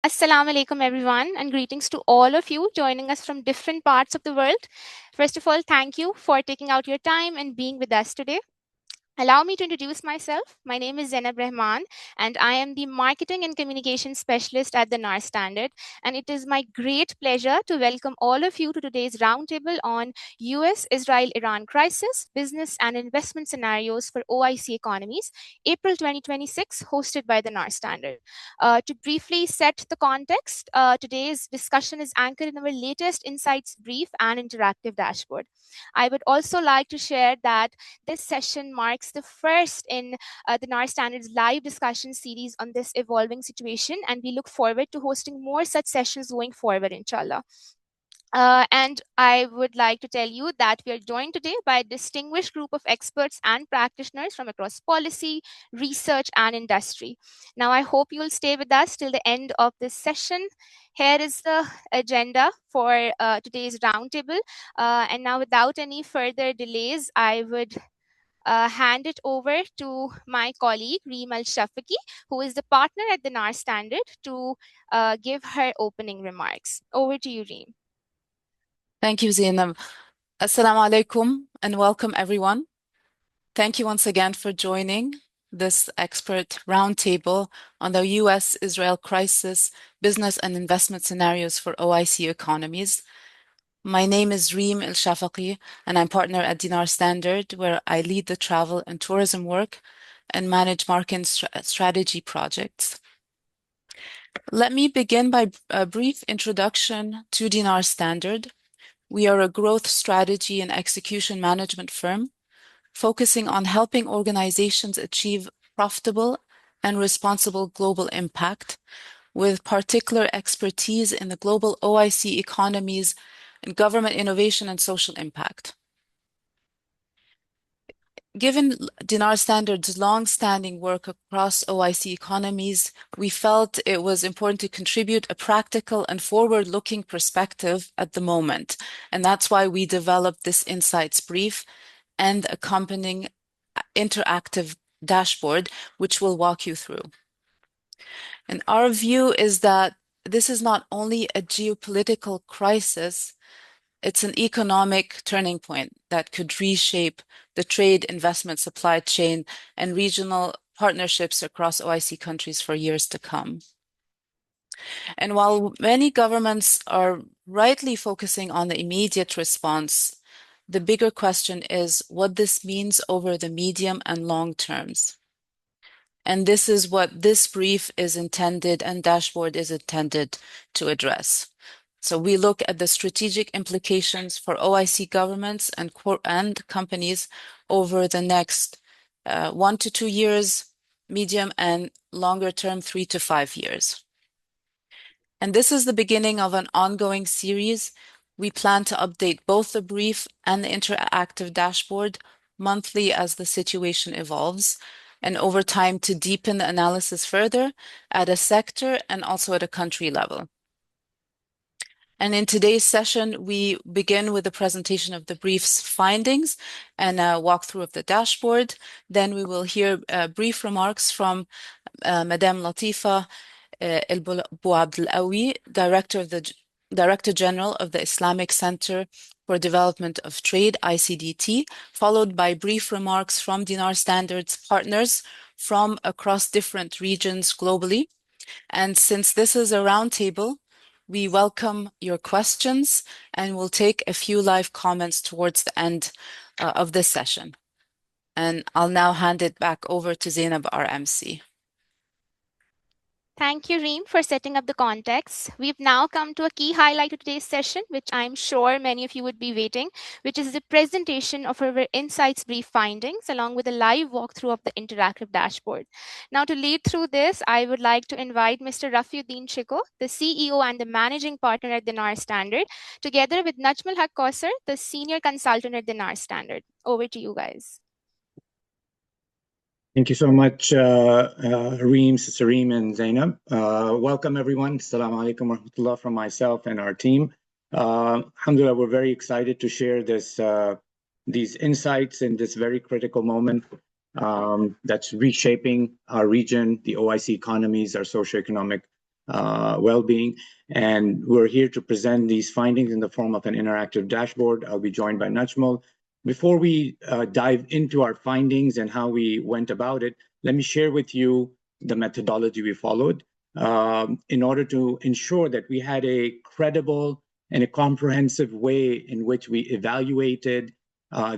Assalamu alaikum, everyone, and greetings to all of you joining us from different parts of the world. First of all, thank you for taking out your time and being with us today. Allow me to introduce myself. My name is Zainab Rahman, and I am the Marketing and Communication Specialist at the DinarStandard. And it is my great pleasure to welcome all of you to today's roundtable on US Israel Iran crisis, business and investment scenarios for OIC economies, April 2026, hosted by the DinarStandard. To briefly set the context, today's discussion is anchored in our latest insights brief and interactive dashboard. I would also like to share that this session marks the first in the NAR Standards live discussion series on this evolving situation, and we look forward to hosting more such sessions going forward, inshallah. And I would like to tell you that we are joined today by a distinguished group of experts and practitioners from across policy, research, and industry. Now, I hope you will stay with us till the end of this session. Here is the agenda for today's roundtable. And now, without any further delays, I would hand it over to my colleague, Reem Shafaki, who is the partner at the NAR Standard, to give her opening remarks. Over to you, Reem. Thank you, Zainab. Assalamu alaikum and welcome everyone. Thank you once again for joining this expert roundtable on the US-Israel crisis, business and investment scenarios for OIC economies. My name is Reem Shafaki, and I'm partner at DinarStandard, where I lead the travel and tourism work and manage market strategy projects. Let me begin by a brief introduction to DinarStandard. We are a growth strategy and execution management firm focusing on helping organizations achieve profitable and responsible global impact, with particular expertise in the global OIC economies and government innovation and social impact. Given DinarStandard's long-standing work across OIC economies, we felt it was important to contribute a practical and forward-looking perspective at the moment, and that's why we developed this insights brief and accompanying interactive dashboard, which we'll walk you through. And our view is that this is not only a geopolitical crisis, it's an economic turning point that could reshape the trade, investment, supply chain, and regional partnerships across OIC countries for years to come. And while many governments are rightly focusing on the immediate response, the bigger question is what this means over the medium and long terms. And this is what this brief is intended and dashboard is intended to address. So we look at the strategic implications for OIC governments and companies over the next 1 to 2 years, medium and longer term, 3 to 5 years. And this is the beginning of an ongoing series. We plan to update both the brief and the interactive dashboard monthly as the situation evolves, and over time to deepen the analysis further at a sector and also at a country level. And in today's session, we begin with the presentation of the brief's findings and a walkthrough of the dashboard. Then we will hear brief remarks from Madame Latifa Bouabdellaoui, Director General of the Islamic Center for Development of Trade, ICDT, followed by brief remarks from DinarStandard's partners from across different regions globally. And since this is a roundtable, we welcome your questions and we'll take a few live comments towards the end of this session. And I'll now hand it back over to Zainab, our MC. Thank you, Reem, for setting up the context. We've now come to a key highlight of today's session, which I'm sure many of you would be waiting, which is the presentation of our insights brief findings, along with a live walkthrough of the interactive dashboard. Now, to lead through this, I would like to invite Mr. Rafi-uddin Shikoh, the CEO and the managing partner at the DinarStandard, together with Najmul Kawsar, the senior consultant at the DinarStandard. Over to you guys. Thank you so much, Reem, Sister Reem, and Zainab. Welcome, everyone. Assalamu alaikum wa rahmatullah from myself and our team. Alhamdulillah, we're very excited to share these insights in this very critical moment that's reshaping our region, the OIC economies, our socioeconomic well-being. And we're here to present these findings in the form of an interactive dashboard. I'll be joined by Najmul. Before we dive into our findings and how we went about it, let me share with you the methodology we followed in order to ensure that we had a credible and a comprehensive way in which we evaluated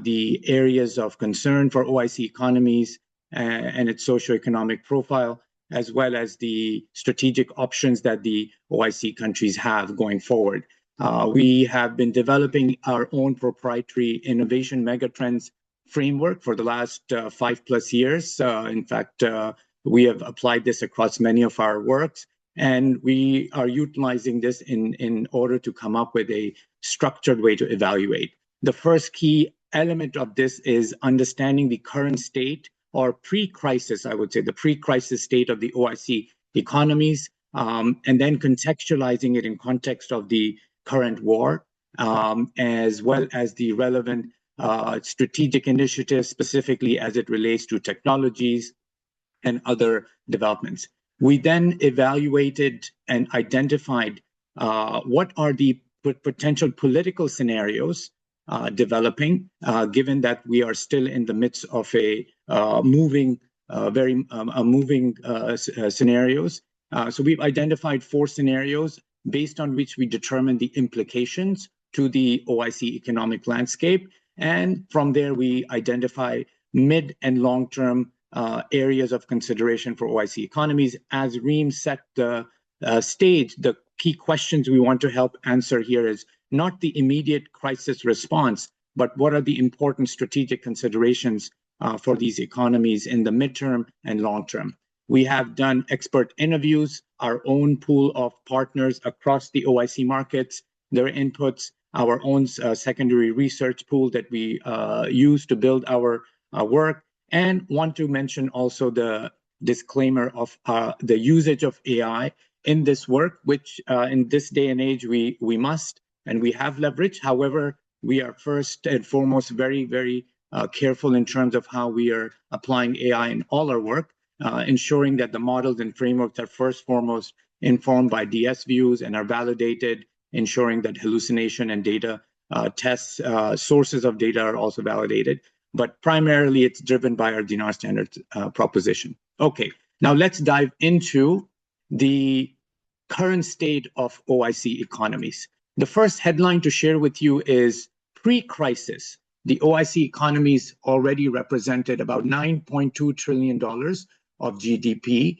the areas of concern for OIC economies and its socioeconomic profile, as well as the strategic options that the OIC countries have going forward. We have been developing our own proprietary innovation megatrends framework for the last 5+ years. In fact, we have applied this across many of our works, and we are utilizing this in order to come up with a structured way to evaluate. The first key element of this is understanding the current state or pre-crisis, I would say, the pre-crisis state of the OIC economies, and then contextualizing it in context of the current war, as well as the relevant strategic initiatives, specifically as it relates to technologies and other developments. We then evaluated and identified what are the potential political scenarios developing, given that we are still in the midst of a moving scenarios. So we've identified 4 scenarios based on which we determine the implications to the OIC economic landscape. And from there, we identify mid and long-term areas of consideration for OIC economies. As Reem set the stage, the key questions we want to help answer here is not the immediate crisis response, but what are the important strategic considerations for these economies in the midterm and long term. We have done expert interviews, our own pool of partners across the OIC markets, their inputs, our own secondary research pool that we use to build our work, and want to mention also the disclaimer of the usage of AI in this work, which in this day and age we must and we have leverage. However, we are first and foremost very, very careful in terms of how we are applying AI in all our work, ensuring that the models and frameworks are first foremost informed by DS views and are validated, ensuring that hallucination and data tests, sources of data are also validated. But primarily it's driven by our DinarStandard proposition. Okay, now let's dive into the current state of OIC economies. The first headline to share with you is pre-crisis. The OIC economies already represented about $9.2 trillion of GDP,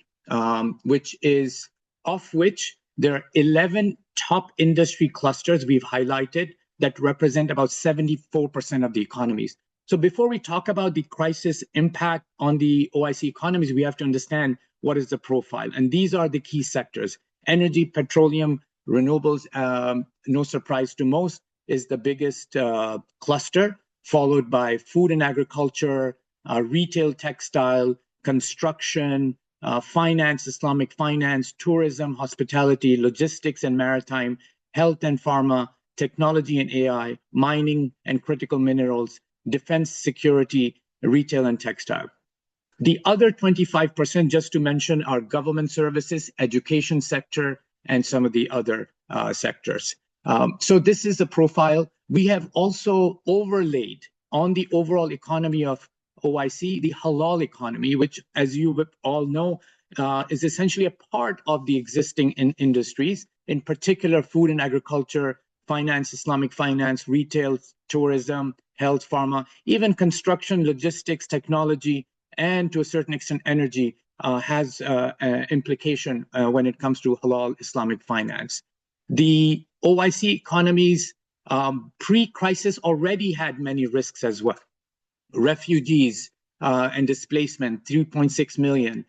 which is of which there are 11 top industry clusters we've highlighted that represent about 74% of the economies. So before we talk about the crisis impact on the OIC economies, we have to understand what is the profile. And these are the key sectors. Energy, petroleum, renewables, no surprise to most, is the biggest cluster, followed by food and agriculture, retail, textile, construction, finance, Islamic finance, tourism, hospitality, logistics and maritime, health and pharma, technology and AI, mining and critical minerals, defense, security, retail and textile. The other 25%, just to mention, are government services, education sector, and some of the other sectors. So this is the profile. We have also overlaid on the overall economy of OIC, the halal economy, which, as you all know, is essentially a part of the existing industries, in particular food and agriculture, finance, Islamic finance, retail, tourism, health, pharma, even construction, logistics, technology, and to a certain extent energy has implication when it comes to halal Islamic finance. The OIC economies pre-crisis already had many risks as well. Refugees and displacement, 3.6 million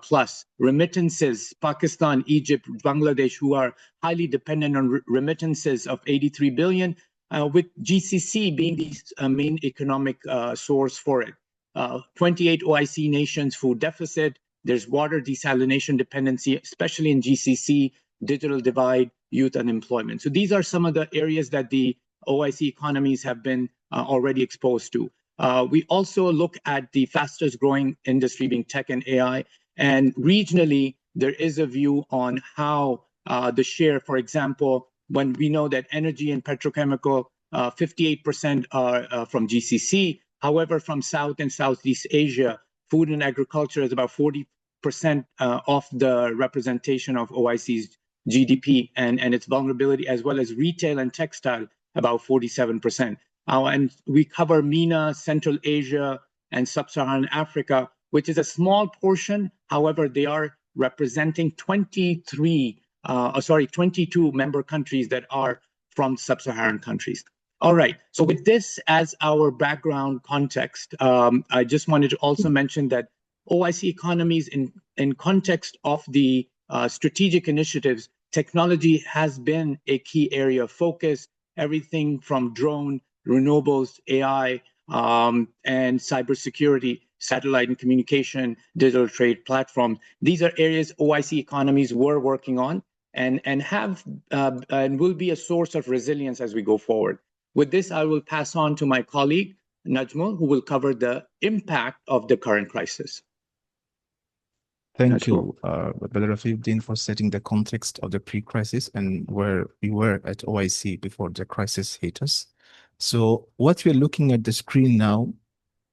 plus. Remittances, Pakistan, Egypt, Bangladesh, who are highly dependent on remittances of 83 billion, with GCC being the main economic source for it. 28 OIC nations food deficit. There's water desalination dependency, especially in GCC, digital divide, youth unemployment. So these are some of the areas that the OIC economies have been already exposed to. We also look at the fastest growing industry being tech and AI, and regionally, there is a view on how the share, for example, when we know that energy and petrochemical, 58% are from GCC. However, from South and Southeast Asia, food and agriculture is about 40% of the representation of OIC's GDP and its vulnerability, as well as retail and textile, about 47%. And we cover MENA, Central Asia, and Sub-Saharan Africa, which is a small portion. However, they are representing 22 member countries that are from Sub-Saharan countries. All right, so with this as our background context, I just wanted to also mention that OIC economies in context of the strategic initiatives, technology has been a key area of focus, everything from drone, renewables, AI, and cybersecurity, satellite and communication, digital trade platforms. These are areas OIC economies were working on and will be a source of resilience as we go forward. With this, I will pass on to my colleague, Najmul, who will cover the impact of the current crisis. Thank you, Brother Rafi-uddin, for setting the context of the pre-crisis and where we were at OIC before the crisis hit us. So what we're looking at the screen now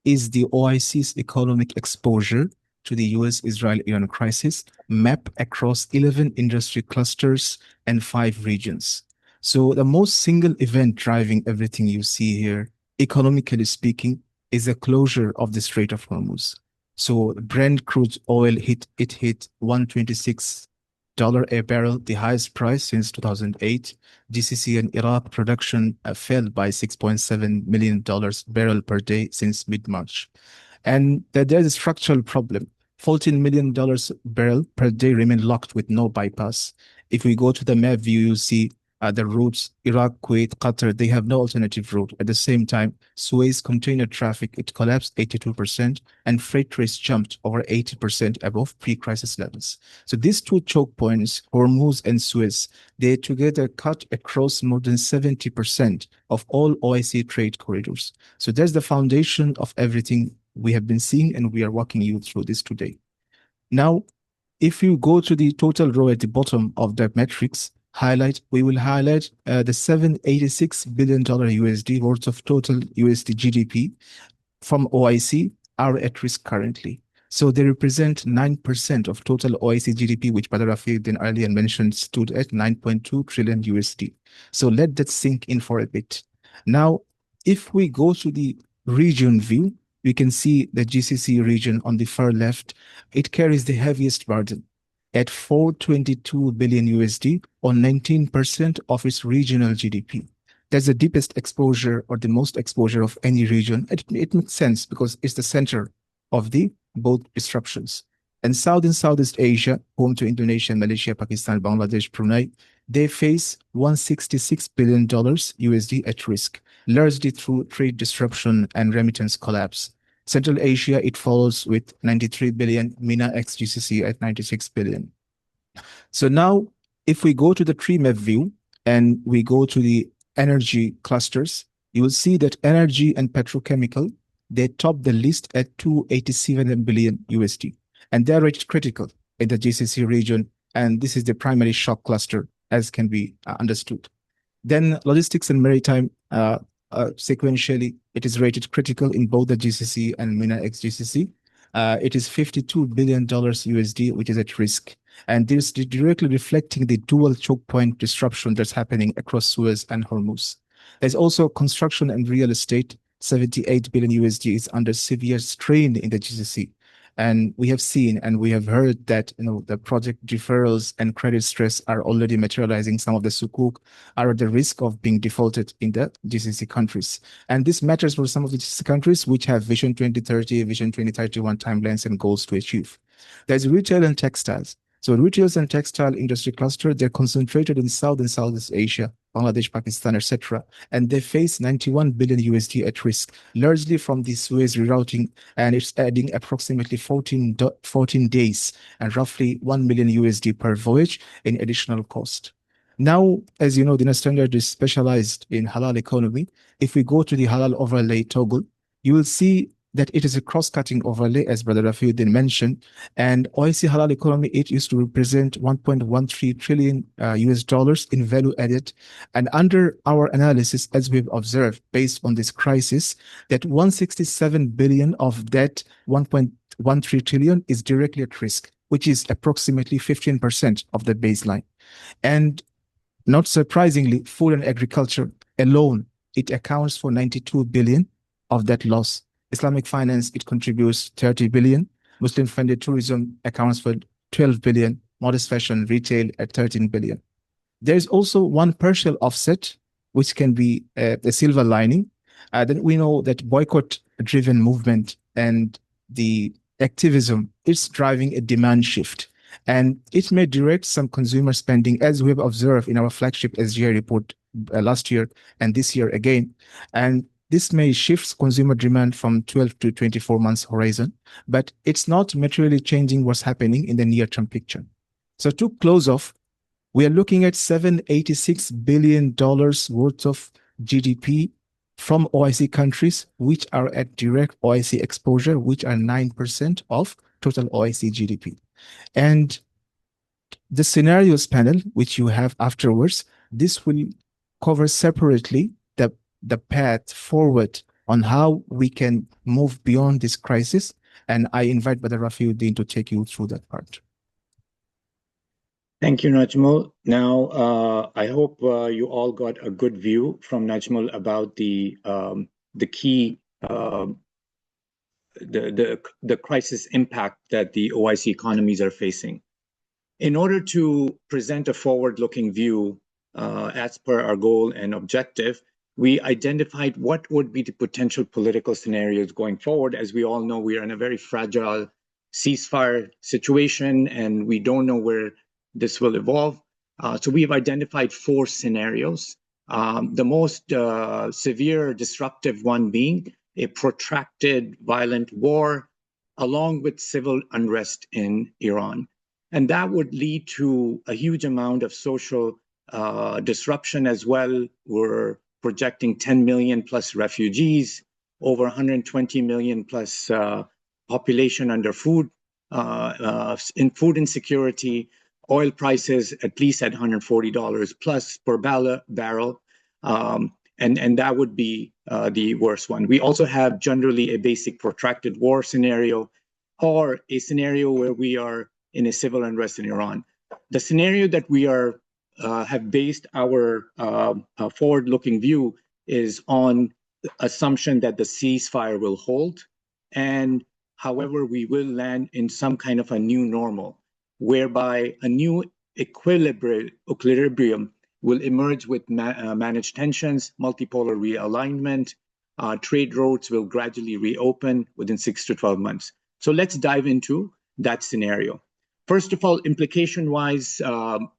is the OIC's economic exposure to the US-Israel-Iran crisis map across 11 industry clusters and 5 regions. So the most single event driving everything you see here, economically speaking, is the closure of the Strait of Hormuz. So Brent crude oil hit $126 a barrel, the highest price since 2008. GCC and Iraq production fell by $6.7 million barrel per day since mid-March. And there's a structural problem. $14 million barrel per day remain locked with no bypass. If we go to the map view, you see the routes, Iraq, Kuwait, Qatar, they have no alternative route. At the same time, Suez container traffic, it collapsed 82%, and freight rates jumped over 80% above pre-crisis levels. So these two choke points, Hormuz and Suez, they together cut across more than 70% of all OIC trade corridors. So that's the foundation of everything we have been seeing, and we are walking you through this today. Now, if you go to the total row at the bottom of that matrix, we will highlight the $786 billion USD worth of total USD GDP from OIC are at risk currently. So they represent 9% of total OIC GDP, which Brother Rafi-uddin earlier mentioned stood at 9.2 trillion USD. So let that sink in for a bit. Now, if we go to the region view, we can see the GCC region on the far left, it carries the heaviest burden at 422 billion USD or 19% of its regional GDP. That's the deepest exposure or the most exposure of any region. It makes sense because it's the center of the both disruptions. And South and Southeast Asia, home to Indonesia, Malaysia, Pakistan, Bangladesh, Brunei, they face $166 billion USD at risk, largely through trade disruption and remittance collapse. Central Asia, it follows with 93 billion, MENA ex-GCC at 96 billion. So now, if we go to the tree map view and we go to the energy clusters, you will see that energy and petrochemical, they top the list at 287 billion USD. And they are rated critical in the GCC region. And this is the primary shock cluster, as can be understood. Then logistics and maritime, sequentially, it is rated critical in both the GCC and MENA ex-GCC. It is $52 billion USD, which is at risk. And this is directly reflecting the dual choke point disruption that's happening across Suez and Hormuz. There's also construction and real estate. 78 billion USD is under severe strain in the GCC. And we have seen and we have heard that the project deferrals and credit stress are already materializing. Some of the sukuk are at the risk of being defaulted in the GCC countries. And this matters for some of the GCC countries which have Vision 2030, Vision 2031 timelines and goals to achieve. There's retail and textiles. So retails and textile industry cluster, they're concentrated in South and Southeast Asia, Bangladesh, Pakistan, etc. And they face 91 billion USD at risk, largely from the Suez rerouting, and it's adding approximately 14 days and roughly 1 million USD per voyage in additional cost. Now, as you know, DinarStandard is specialized in halal economy. If we go to the halal overlay toggle, you will see that it is a cross-cutting overlay, as Brother Rafi-uddin mentioned, and OIC halal economy, it used to represent 1.13 trillion US dollars in value added. And under our analysis, as we've observed, based on this crisis, that 167 billion of that 1.13 trillion is directly at risk, which is approximately 15% of the baseline. And not surprisingly, food and agriculture alone, it accounts for 92 billion of that loss. Islamic finance, it contributes 30 billion. Muslim-funded tourism accounts for 12 billion. Modest fashion retail at 13 billion. There is also one partial offset, which can be the silver lining. Then we know that boycott-driven movement and the activism is driving a demand shift. And it may direct some consumer spending, as we have observed in our flagship SGI report last year and this year again. And this may shift consumer demand from 12 to 24 months horizon, but it's not materially changing what's happening in the near-term picture. So to close off, we are looking at $786 billion worth of GDP from OIC countries, which are at direct OIC exposure, which are 9% of total OIC GDP. And the scenarios panel, which you have afterwards, this will cover separately the path forward on how we can move beyond this crisis. And I invite Brother Rafi-uddin to take you through that part. Thank you, Najmul. Now, I hope you all got a good view from Najmul about the key the crisis impact that the OIC economies are facing. In order to present a forward-looking view, as per our goal and objective, we identified what would be the potential political scenarios going forward. As we all know, we are in a very fragile ceasefire situation, and we don't know where this will evolve. So we have identified 4 scenarios. The most severe disruptive one being a protracted violent war, along with civil unrest in Iran. And that would lead to a huge amount of social disruption as well. We're projecting 10 million plus refugees, over 120 million plus population under food, in food insecurity, oil prices at least at $140 plus per barrel. And that would be the worst one. We also have generally a basic protracted war scenario, or a scenario where we are in a civil unrest in Iran. The scenario that we are have based our forward-looking view is on the assumption that the ceasefire will hold, and however, we will land in some kind of a new normal, whereby a new equilibrium will emerge with managed tensions, multipolar realignment, trade routes will gradually reopen within 6 to 12 months. So let's dive into that scenario. First of all, implication-wise,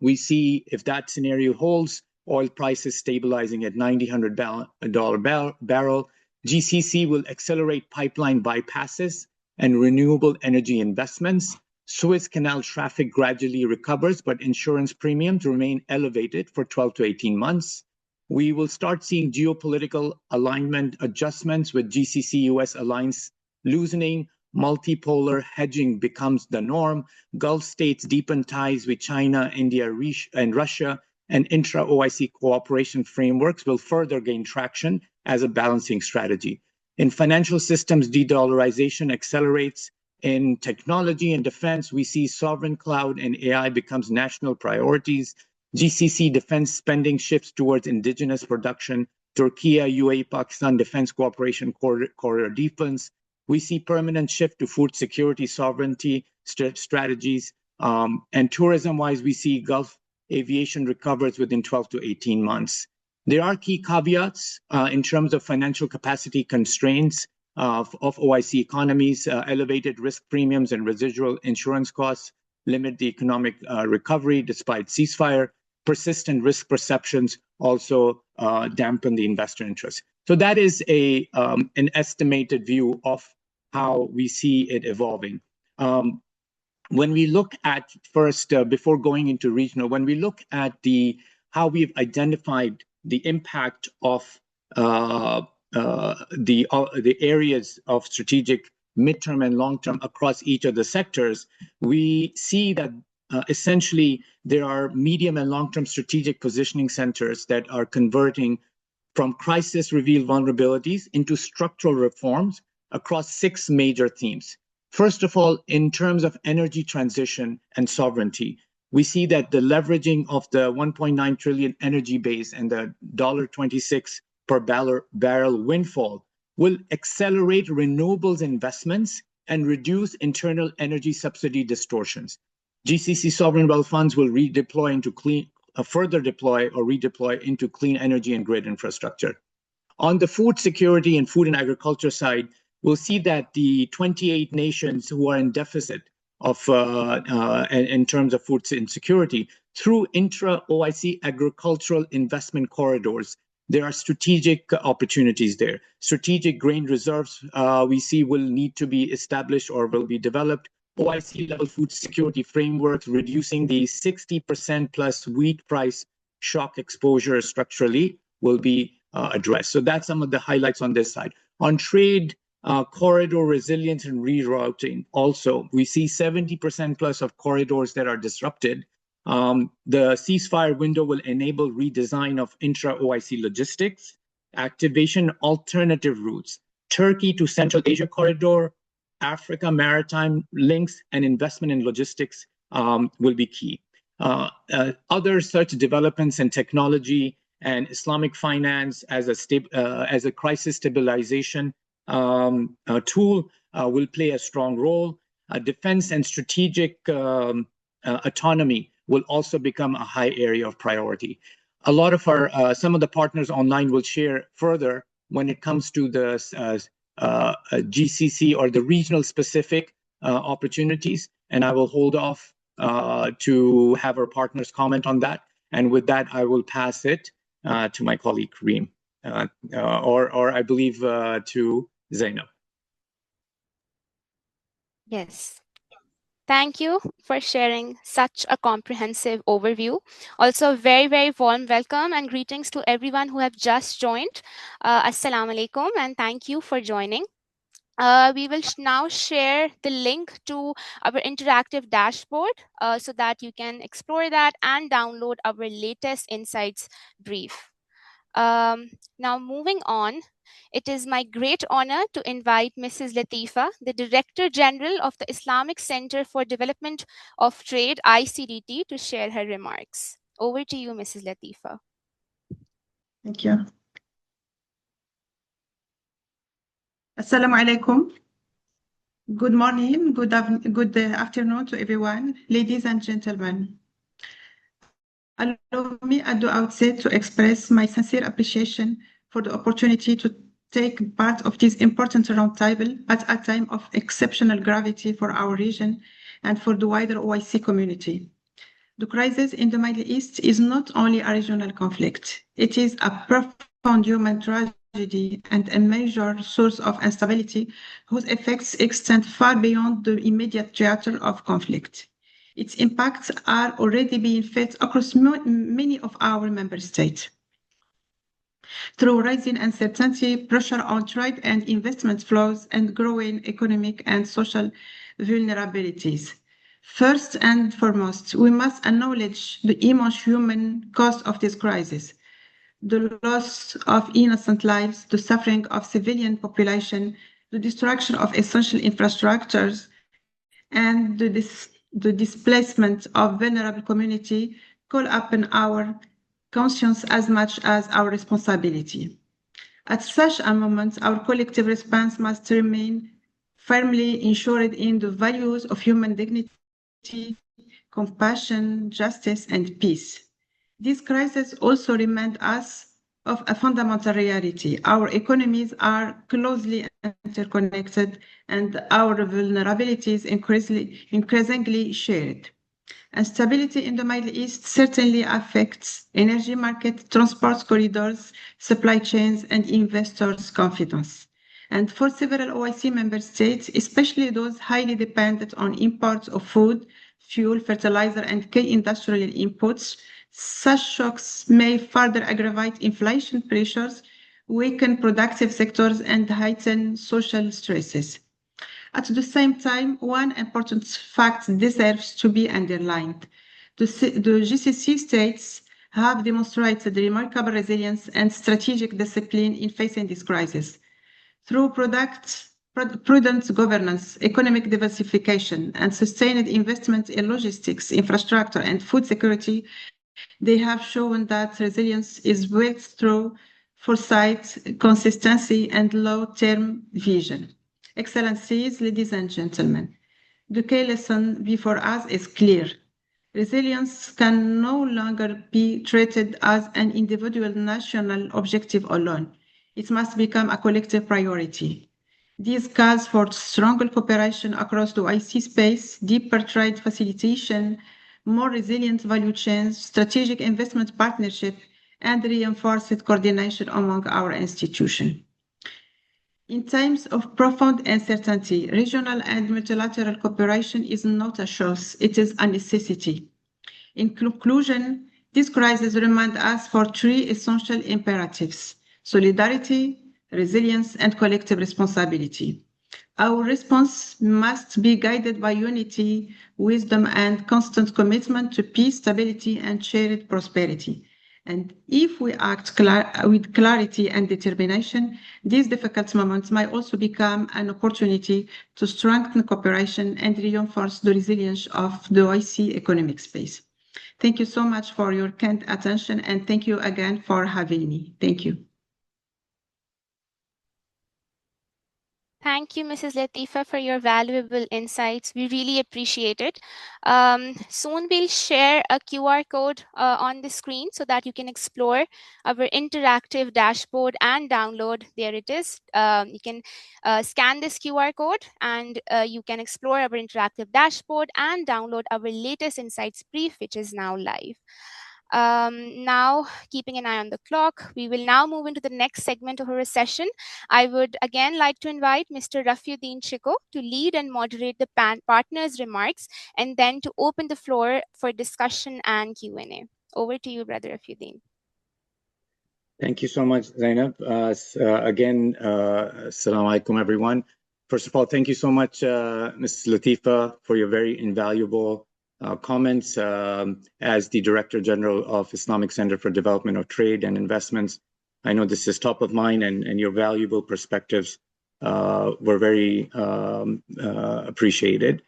we see if that scenario holds, oil prices stabilizing at $90 barrel, GCC will accelerate pipeline bypasses and renewable energy investments. Suez Canal traffic gradually recovers, but insurance premiums remain elevated for 12 to 18 months. We will start seeing geopolitical alignment adjustments with GCC-US alliance loosening. Multipolar hedging becomes the norm. Gulf states deepen ties with China, India, and Russia, and intra-OIC cooperation frameworks will further gain traction as a balancing strategy. In financial systems, de-dollarization accelerates. In technology and defense, we see sovereign cloud and AI becomes national priorities. GCC defense spending shifts towards indigenous production. Turkey, UAE, Pakistan defense cooperation corridor deepens. We see permanent shift to food security sovereignty strategies. And tourism-wise, we see Gulf aviation recovers within 12 to 18 months. There are key caveats in terms of financial capacity constraints of OIC economies. Elevated risk premiums and residual insurance costs limit the economic recovery despite ceasefire. Persistent risk perceptions also dampen the investor interest. So that is an estimated view of how we see it evolving. When we look at first, before going into regional, when we look at how we've identified the impact of the areas of strategic midterm and long term across each of the sectors, we see that essentially there are medium and long term strategic positioning centers that are converting from crisis revealed vulnerabilities into structural reforms across 6 major themes. First of all, in terms of energy transition and sovereignty, we see that the leveraging of the 1.9 trillion energy base and the $26 per barrel windfall will accelerate renewables investments and reduce internal energy subsidy distortions. GCC sovereign wealth funds will redeploy into further deploy or redeploy into clean energy and grid infrastructure. On the food security and food and agriculture side, we'll see that the 28 nations who are in deficit of in terms of food insecurity, through intra-OIC agricultural investment corridors, there are strategic opportunities there. Strategic grain reserves we see will need to be established or will be developed. OIC level food security frameworks, reducing the 60% plus wheat price shock exposure structurally will be addressed. So that's some of the highlights on this side. On trade, corridor resilience and rerouting also, we see 70% plus of corridors that are disrupted. The ceasefire window will enable redesign of intra-OIC logistics, activation alternative routes, Turkey to Central Asia corridor, Africa maritime links, and investment in logistics will be key. Other such developments in technology and Islamic finance as a crisis stabilization tool will play a strong role. Defense and strategic autonomy will also become a high area of priority. A lot of our, some of the partners online will share further when it comes to the GCC or the regional specific opportunities, and I will hold off to have our partners comment on that. And with that, I will pass it to my colleague Reem, or I believe to Zainab. Yes. Thank you for sharing such a comprehensive overview. Also, very, very warm welcome and greetings to everyone who have just joined. Assalamu alaikum, and thank you for joining. We will now share the link to our interactive dashboard so that you can explore that and download our latest insights brief. Now, moving on, it is my great honor to invite Mrs. Latifa, the Director General of the Islamic Center for Development of Trade, ICDT, to share her remarks. Over to you, Mrs. Latifa. Thank you. Assalamu alaikum. Good morning, good afternoon to everyone, ladies and gentlemen. Allow me at the outset to express my sincere appreciation for the opportunity to take part of this important roundtable at a time of exceptional gravity for our region and for the wider OIC community. The crisis in the Middle East is not only a regional conflict, it is a profound human tragedy and a major source of instability whose effects extend far beyond the immediate theater of conflict. Its impacts are already being felt across many of our member states. Through rising uncertainty, pressure on trade and investment flows, and growing economic and social vulnerabilities. First and foremost, we must acknowledge the immense human cost of this crisis. The loss of innocent lives, the suffering of civilian population, the destruction of essential infrastructures, and the displacement of vulnerable community call upon our conscience as much as our responsibility. At such a moment, our collective response must remain firmly ensured in the values of human dignity, compassion, justice, and peace. This crisis also reminds us of a fundamental reality. Our economies are closely interconnected and our vulnerabilities increasingly shared. Instability in the Middle East certainly affects energy market, transport corridors, supply chains, and investors' confidence. And for several OIC member states, especially those highly dependent on imports of food, fuel, fertilizer, and key industrial inputs, such shocks may further aggravate inflation pressures, weaken productive sectors, and heighten social stresses. At the same time, one important fact deserves to be underlined. The GCC states have demonstrated remarkable resilience and strategic discipline in facing this crisis. Through prudent governance, economic diversification, and sustained investment in logistics, infrastructure, and food security, they have shown that resilience is built through foresight, consistency, and long-term vision. Excellencies, ladies and gentlemen, the key lesson before us is clear. Resilience can no longer be treated as an individual national objective alone. It must become a collective priority. This calls for stronger cooperation across the IC space, deeper trade facilitation, more resilient value chains, strategic investment partnership, and reinforced coordination among our institutions. In times of profound uncertainty, regional and multilateral cooperation is not a choice, it is a necessity. In conclusion, this crisis reminds us for three essential imperatives: solidarity, resilience, and collective responsibility. Our response must be guided by unity, wisdom, and constant commitment to peace, stability, and shared prosperity. And if we act with clarity and determination, these difficult moments might also become an opportunity to strengthen cooperation and reinforce the resilience of the OIC economic space. Thank you so much for your kind attention, and thank you again for having me. Thank you. Thank you, Mrs. Latifa, for your valuable insights. We really appreciate it. Soon we'll share a QR code on the screen so that you can explore our interactive dashboard and download. There it is. You can scan this QR code and you can explore our interactive dashboard and download our latest insights brief, which is now live. Now, keeping an eye on the clock, we will now move into the next segment of our session. I would again like to invite Mr. Rafi-uddin Shikoh to lead and moderate the partners' remarks, and then to open the floor for discussion and Q&A. Over to you, Brother Rafi-uddin. Thank you so much, Zainab. Again, assalamu alaikum, everyone. First of all, thank you so much, Ms. Latifa, for your very invaluable comments. As the Director General of Islamic Center for Development of Trade and Investments, I know this is top of mind, and your valuable perspectives were very appreciated.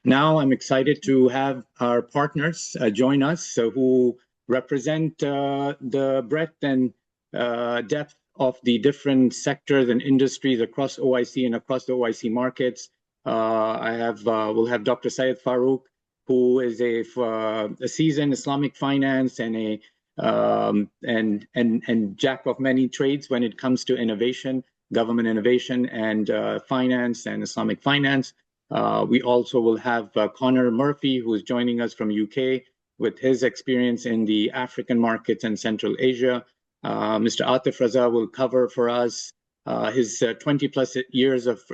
Now I'm excited to have our partners join us who represent the breadth and depth of the different sectors and industries across OIC and across the OIC markets. We'll have Dr. Syed Farook, who is a seasoned Islamic finance and jack of many trades when it comes to innovation, government innovation, and finance and Islamic finance. We also will have Conor Murphy, who is joining us from UK with his experience in the African markets and Central Asia. Mr. Atif Raza will cover for us his 20 plus years of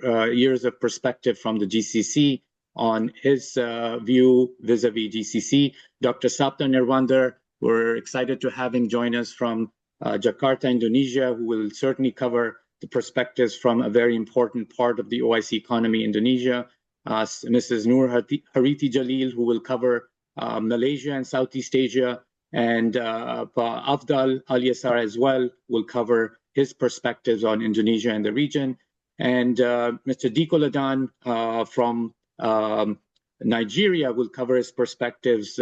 perspective from the GCC on his view vis-a-vis GCC. Dr. Sapta Nirwandar, we're excited to have him join us from Jakarta, Indonesia, who will certainly cover the perspectives from a very important part of the OIC economy, Indonesia. Mrs. Norhariti Jalil, who will cover Malaysia and Southeast Asia, and Afdhal Aliasar as well will cover his perspectives on Indonesia and the region. And Mr. Dikko Ladan from Nigeria will cover his perspectives,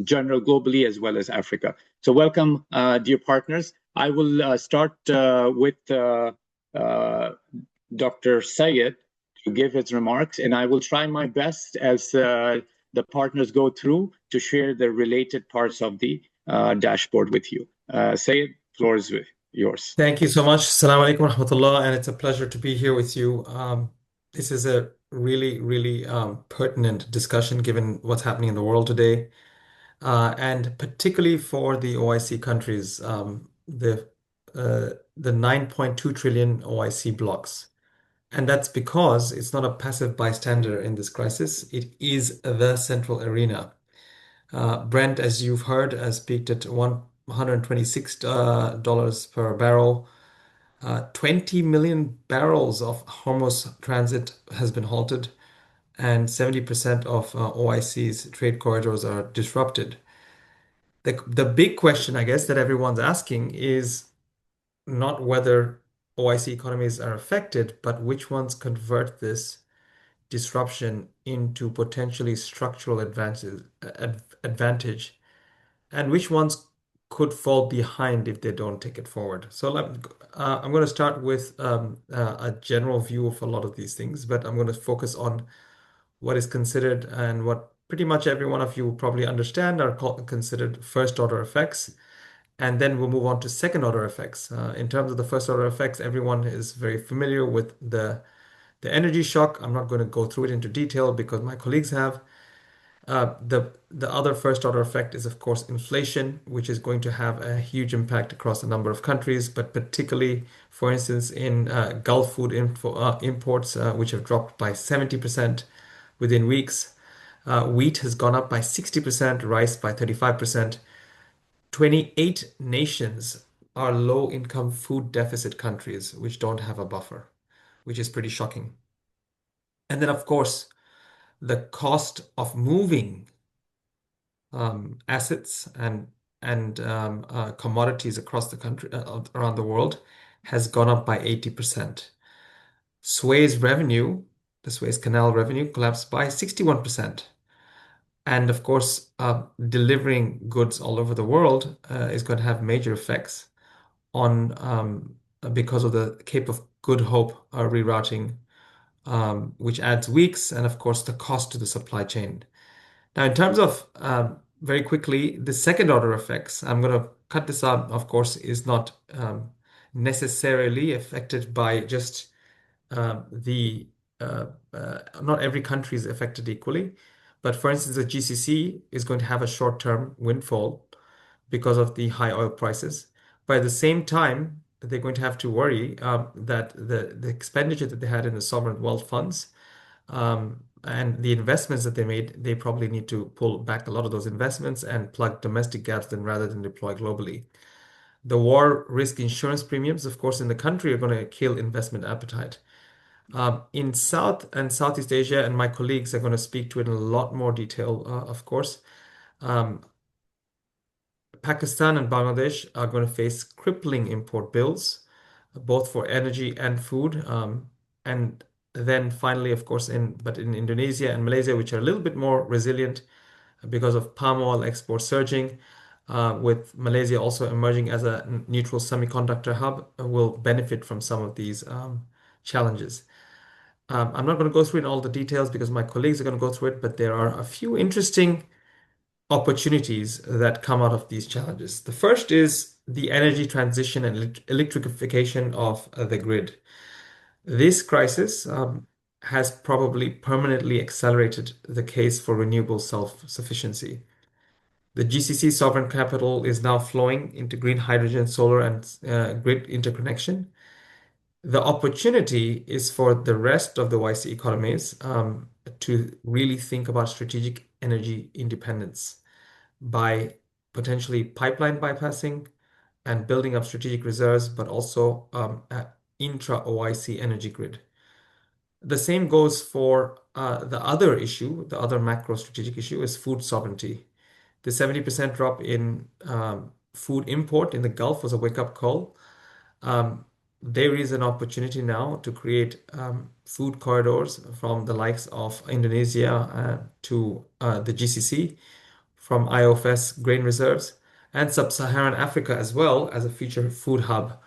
general globally as well as Africa. So welcome, dear partners. I will start with Dr. Syed to give his remarks, and I will try my best as the partners go through to share the related parts of the dashboard with you. Syed, floor is yours. Thank you so much. Assalamu alaikum rahmatullah, and it's a pleasure to be here with you. This is a really pertinent discussion given what's happening in the world today, and particularly for the OIC countries, the 9.2 trillion OIC blocks. And that's because it's not a passive bystander in this crisis. It is the central arena. Brent, as you've heard, has peaked at $126 per barrel. 20 million barrels of Hormuz transit has been halted, and 70% of OIC's trade corridors are disrupted. The big question, I guess, that everyone's asking is not whether OIC economies are affected, but which ones convert this disruption into potentially structural advantage, and which ones could fall behind if they don't take it forward. So I'm going to start with a general view of a lot of these things, but I'm going to focus on what is considered and what pretty much every one of you probably understand are considered first order effects. And then we'll move on to second order effects. In terms of the first order effects, everyone is very familiar with the energy shock. I'm not going to go through it into detail because my colleagues have. The other first order effect is, of course, inflation, which is going to have a huge impact across a number of countries, but particularly, for instance, in Gulf food imports, which have dropped by 70% within weeks. Wheat has gone up by 60%, rice by 35%. 28 nations are low income food deficit countries which don't have a buffer, which is pretty shocking. And then, of course, the cost of moving assets and commodities across the country, around the world, has gone up by 80%. Suez revenue, the Suez Canal revenue, collapsed by 61%. And of course, delivering goods all over the world is going to have major effects on because of the Cape of Good Hope rerouting, which adds weeks, and of course the cost to the supply chain. Now, in terms of very quickly, the second order effects, I'm going to cut this out, of course, is not necessarily affected by just the not every country is affected equally. But for instance, the GCC is going to have a short-term windfall because of the high oil prices. But at the same time, they're going to have to worry that the expenditure that they had in the sovereign wealth funds and the investments that they made, they probably need to pull back a lot of those investments and plug domestic gaps then rather than deploy globally. The war risk insurance premiums, of course, in the country are going to kill investment appetite. In South and Southeast Asia, and my colleagues are going to speak to it in a lot more detail, of course. Pakistan and Bangladesh are going to face crippling import bills, both for energy and food. And then finally, of course, in Indonesia and Malaysia, which are a little bit more resilient because of palm oil exports surging, with Malaysia also emerging as a neutral semiconductor hub, will benefit from some of these challenges. I'm not going to go through in all the details because my colleagues are going to go through it, but there are a few interesting opportunities that come out of these challenges. The first is the energy transition and electrification of the grid. This crisis has probably permanently accelerated the case for renewable self-sufficiency. The GCC sovereign capital is now flowing into green hydrogen, solar, and grid interconnection. The opportunity is for the rest of the YC economies to really think about strategic energy independence by potentially pipeline bypassing and building up strategic reserves, but also intra-OIC energy grid. The same goes for the other issue, the other macro strategic issue is food sovereignty. The 70% drop in food import in the Gulf was a wake-up call. There is an opportunity now to create food corridors from the likes of Indonesia to the GCC, from IOFS grain reserves, and sub-Saharan Africa as well as a future food hub,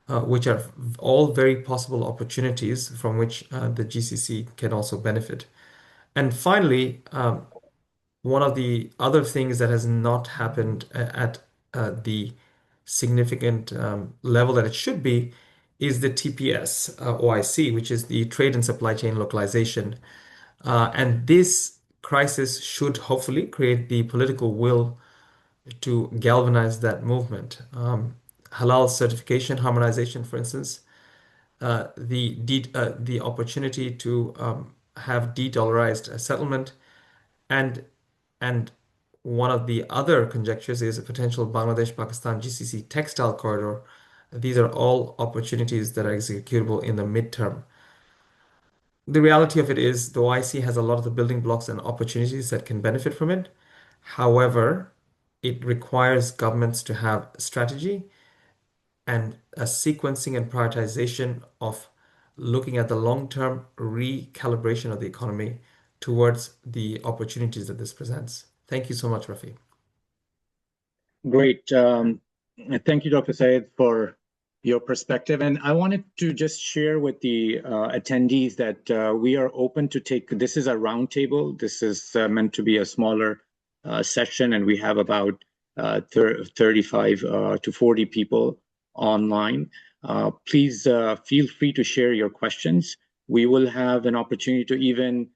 which are all very possible opportunities from which the GCC can also benefit. And finally, one of the other things that has not happened at the significant level that it should be is the TPS OIC, which is the trade and supply chain localization. And this crisis should hopefully create the political will to galvanize that movement. Halal certification harmonization, for instance, the opportunity to have de-dollarized settlement, and and one of the other conjectures is a potential Bangladesh-Pakistan GCC textile corridor These are all opportunities that are executable in the midterm. The reality of it is the OIC has a lot of the building blocks and opportunities that can benefit from it. However, it requires governments to have strategy and a sequencing and prioritization of looking at the long-term recalibration of the economy towards the opportunities that this presents. Thank you so much, Rafi. Great. Thank you, Dr. Syed, for your perspective. And I wanted to just share with the attendees that we are open to take, this is a roundtable. This is meant to be a smaller session, and we have about 35 to 40 people online. Please feel free to share your questions. We will have an opportunity to even,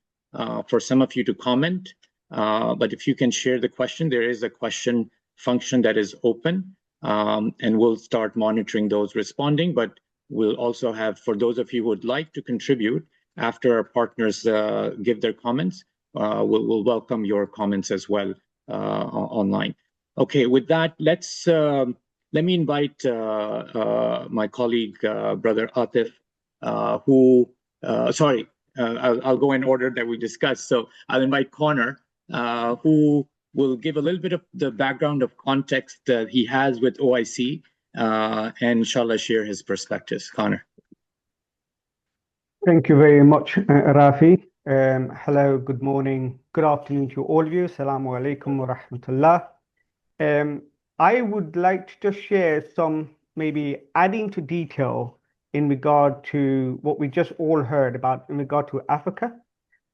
for some of you to comment, but if you can share the question, there is a question function that is open, and we'll start monitoring those responding, but we'll also have, for those of you who would like to contribute after our partners give their comments, we'll welcome your comments as well online. Okay, with that, let me invite my colleague, Brother Atif, I'll go in order that we discussed. So I'll invite Conor, who will give a little bit of the background of context that he has with OIC, and inshallah share his perspectives. Conor. Thank you very much, Rafi. Hello, good morning, good afternoon to all of you. Assalamu alaikum wa rahmatullah. I would like to just share some, maybe adding to detail in regard to what we just all heard about in regard to Africa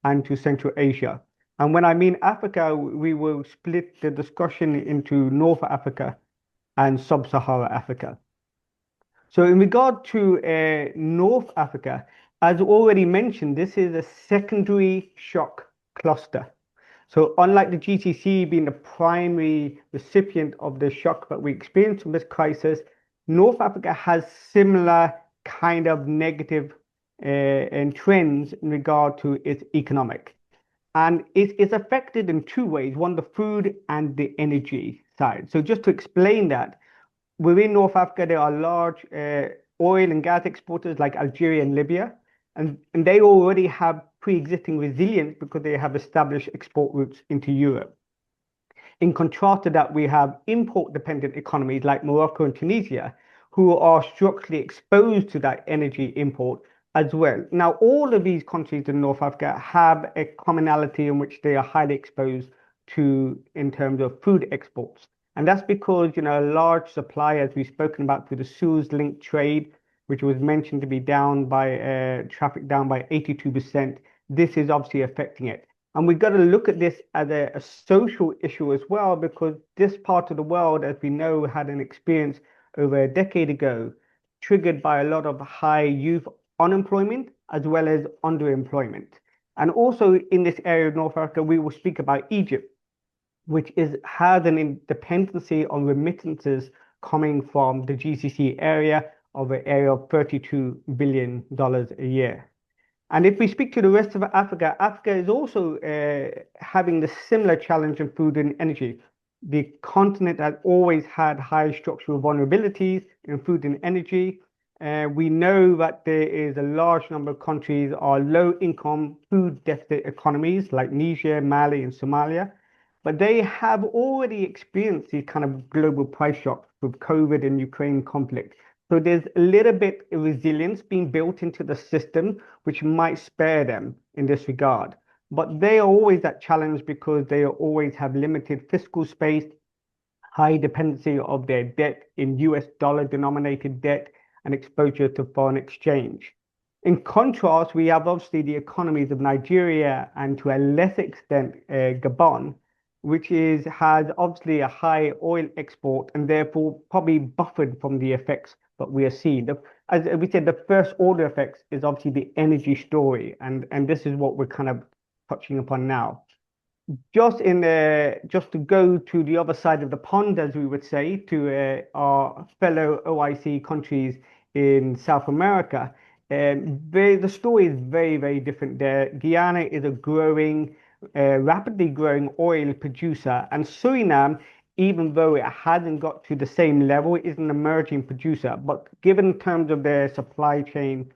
and to Central Asia. And when I mean Africa, we will split the discussion into North Africa and Sub-Sahara Africa. So in regard to North Africa, as already mentioned, this is a secondary shock cluster. So unlike the GCC being the primary recipient of the shock that we experienced from this crisis, North Africa has similar kind of negative and trends in regard to its economic. And it is affected in two ways, one, the food and the energy side. So just to explain that, within North Africa, there are large oil and gas exporters like Algeria and Libya, and they already have pre-existing resilience because they have established export routes into Europe. In contrast to that, we have import-dependent economies like Morocco and Tunisia, who are structurally exposed to that energy import as well. Now, all of these countries in North Africa have a commonality in which they are highly exposed to in terms of food exports. And that's because, a large supply, as we've spoken about through the Suez-linked trade, which was mentioned to be down by traffic down by 82%, this is obviously affecting it. And we've got to look at this as a social issue as well, because this part of the world, as we know, had an experience over a decade ago, triggered by a lot of high youth unemployment as well as underemployment. And also in this area of North Africa, we will speak about Egypt, which has an dependency on remittances coming from the GCC area of an area of $32 billion a year. And if we speak to the rest of Africa, Africa is also having the similar challenge in food and energy. The continent has always had high structural vulnerabilities in food and energy. We know that there is a large number of countries are low-income food deficit economies like Niger, Mali, and Somalia, but they have already experienced these kind of global price shocks with COVID and Ukraine conflict. So there's a little bit of resilience being built into the system, which might spare them in this regard. But they are always that challenge because they always have limited fiscal space, high dependency of their debt in US dollar denominated debt, and exposure to foreign exchange. In contrast, we have obviously the economies of Nigeria and to a less extent Gabon, which has obviously a high oil export and therefore probably buffered from the effects that we are seeing. As we said, the first order effects is obviously the energy story, and this is what we're kind of touching upon now. Just to go to the other side of the pond, as we would say, to our fellow OIC countries in South America, the story is very, very different there. Guyana is a rapidly growing oil producer, and Suriname even though it hasn't got to the same level, is an emerging producer. But given in terms of their supply chain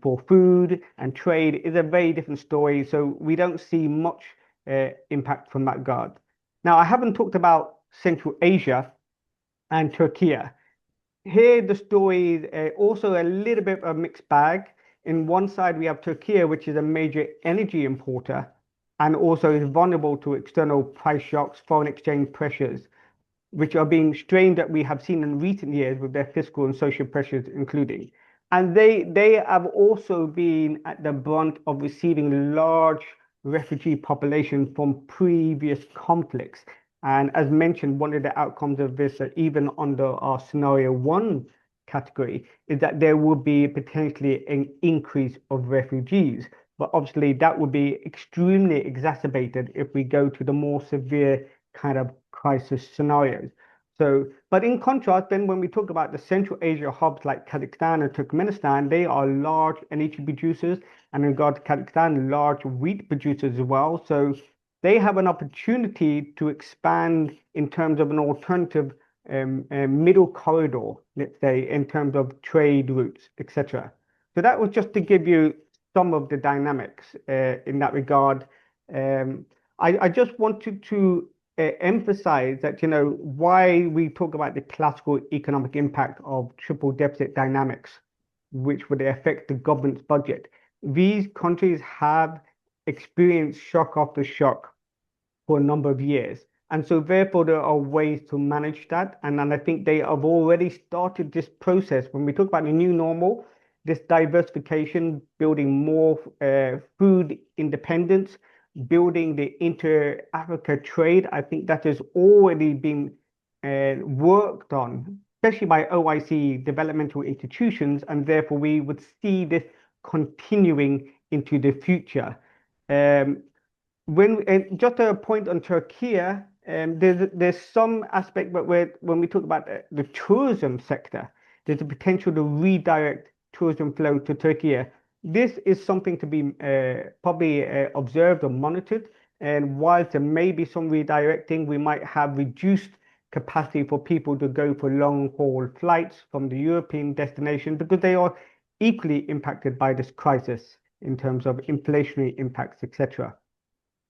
for food and trade, is a very different story. So we don't see much impact from that regard. Now, I haven't talked about Central Asia and Turkey. Here, the story is also a little bit of a mixed bag. In one side, we have Turkey, which is a major energy importer and also is vulnerable to external price shocks, foreign exchange pressures, which are being strained that we have seen in recent years with their fiscal and social pressures including. And they have also been at the brunt of receiving large refugee populations from previous conflicts. And as mentioned, one of the outcomes of this, even under our scenario one category, is that there will be potentially an increase of refugees. But obviously, that would be extremely exacerbated if we go to the more severe kind of crisis scenarios. So, but in contrast, then when we talk about the Central Asia hubs like Kazakhstan and Turkmenistan, they are large energy producers, and in regard to Kazakhstan, large wheat producers as well. So they have an opportunity to expand in terms of an alternative middle corridor, let's say, in terms of trade routes, etc. So that was just to give you some of the dynamics in that regard. I just wanted to emphasize that, why we talk about the classical economic impact of triple deficit dynamics, which would affect the government's budget. These countries have experienced shock after shock for a number of years. And so therefore, there are ways to manage that. And I think they have already started this process. When we talk about the new normal, this diversification, building more food independence, building the inter-Africa trade, I think that has already been worked on, especially by OIC developmental institutions, and therefore we would see this continuing into the future. Just a point on Turkey, there's some aspect, but when we talk about the tourism sector, there's a potential to redirect tourism flow to Turkey. This is something to be probably observed or monitored. And whilst there may be some redirecting, we might have reduced capacity for people to go for long haul flights from the European destination because they are equally impacted by this crisis in terms of inflationary impacts, etc.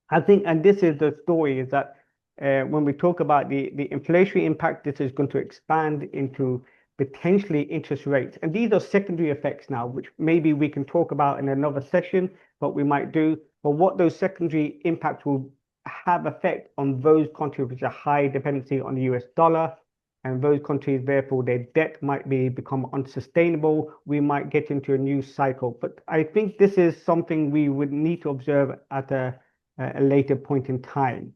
I think, and this is the story, is that when we talk about the inflationary impact, this is going to expand into potentially interest rates. And these are secondary effects now, which maybe we can talk about in another session, what we might do. But what those secondary impacts will have effect on those countries which are high dependency on the US dollar, and those countries, therefore, their debt might become unsustainable. We might get into a new cycle. But I think this is something we would need to observe at a later point in time.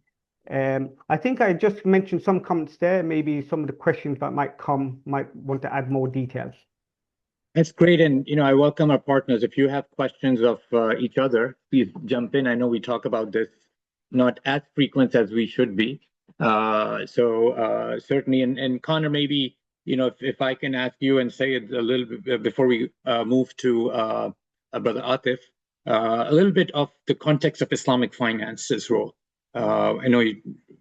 I think I just mentioned some comments there. Maybe some of the questions that might want to add more details. That's great. And, I welcome our partners. If you have questions of each other, please jump in. I know we talk about this not as frequent as we should be. So certainly, and Conor, maybe, if I can ask you and say it a little bit before we move to Brother Atif, a little bit of the context of Islamic finance's role. I know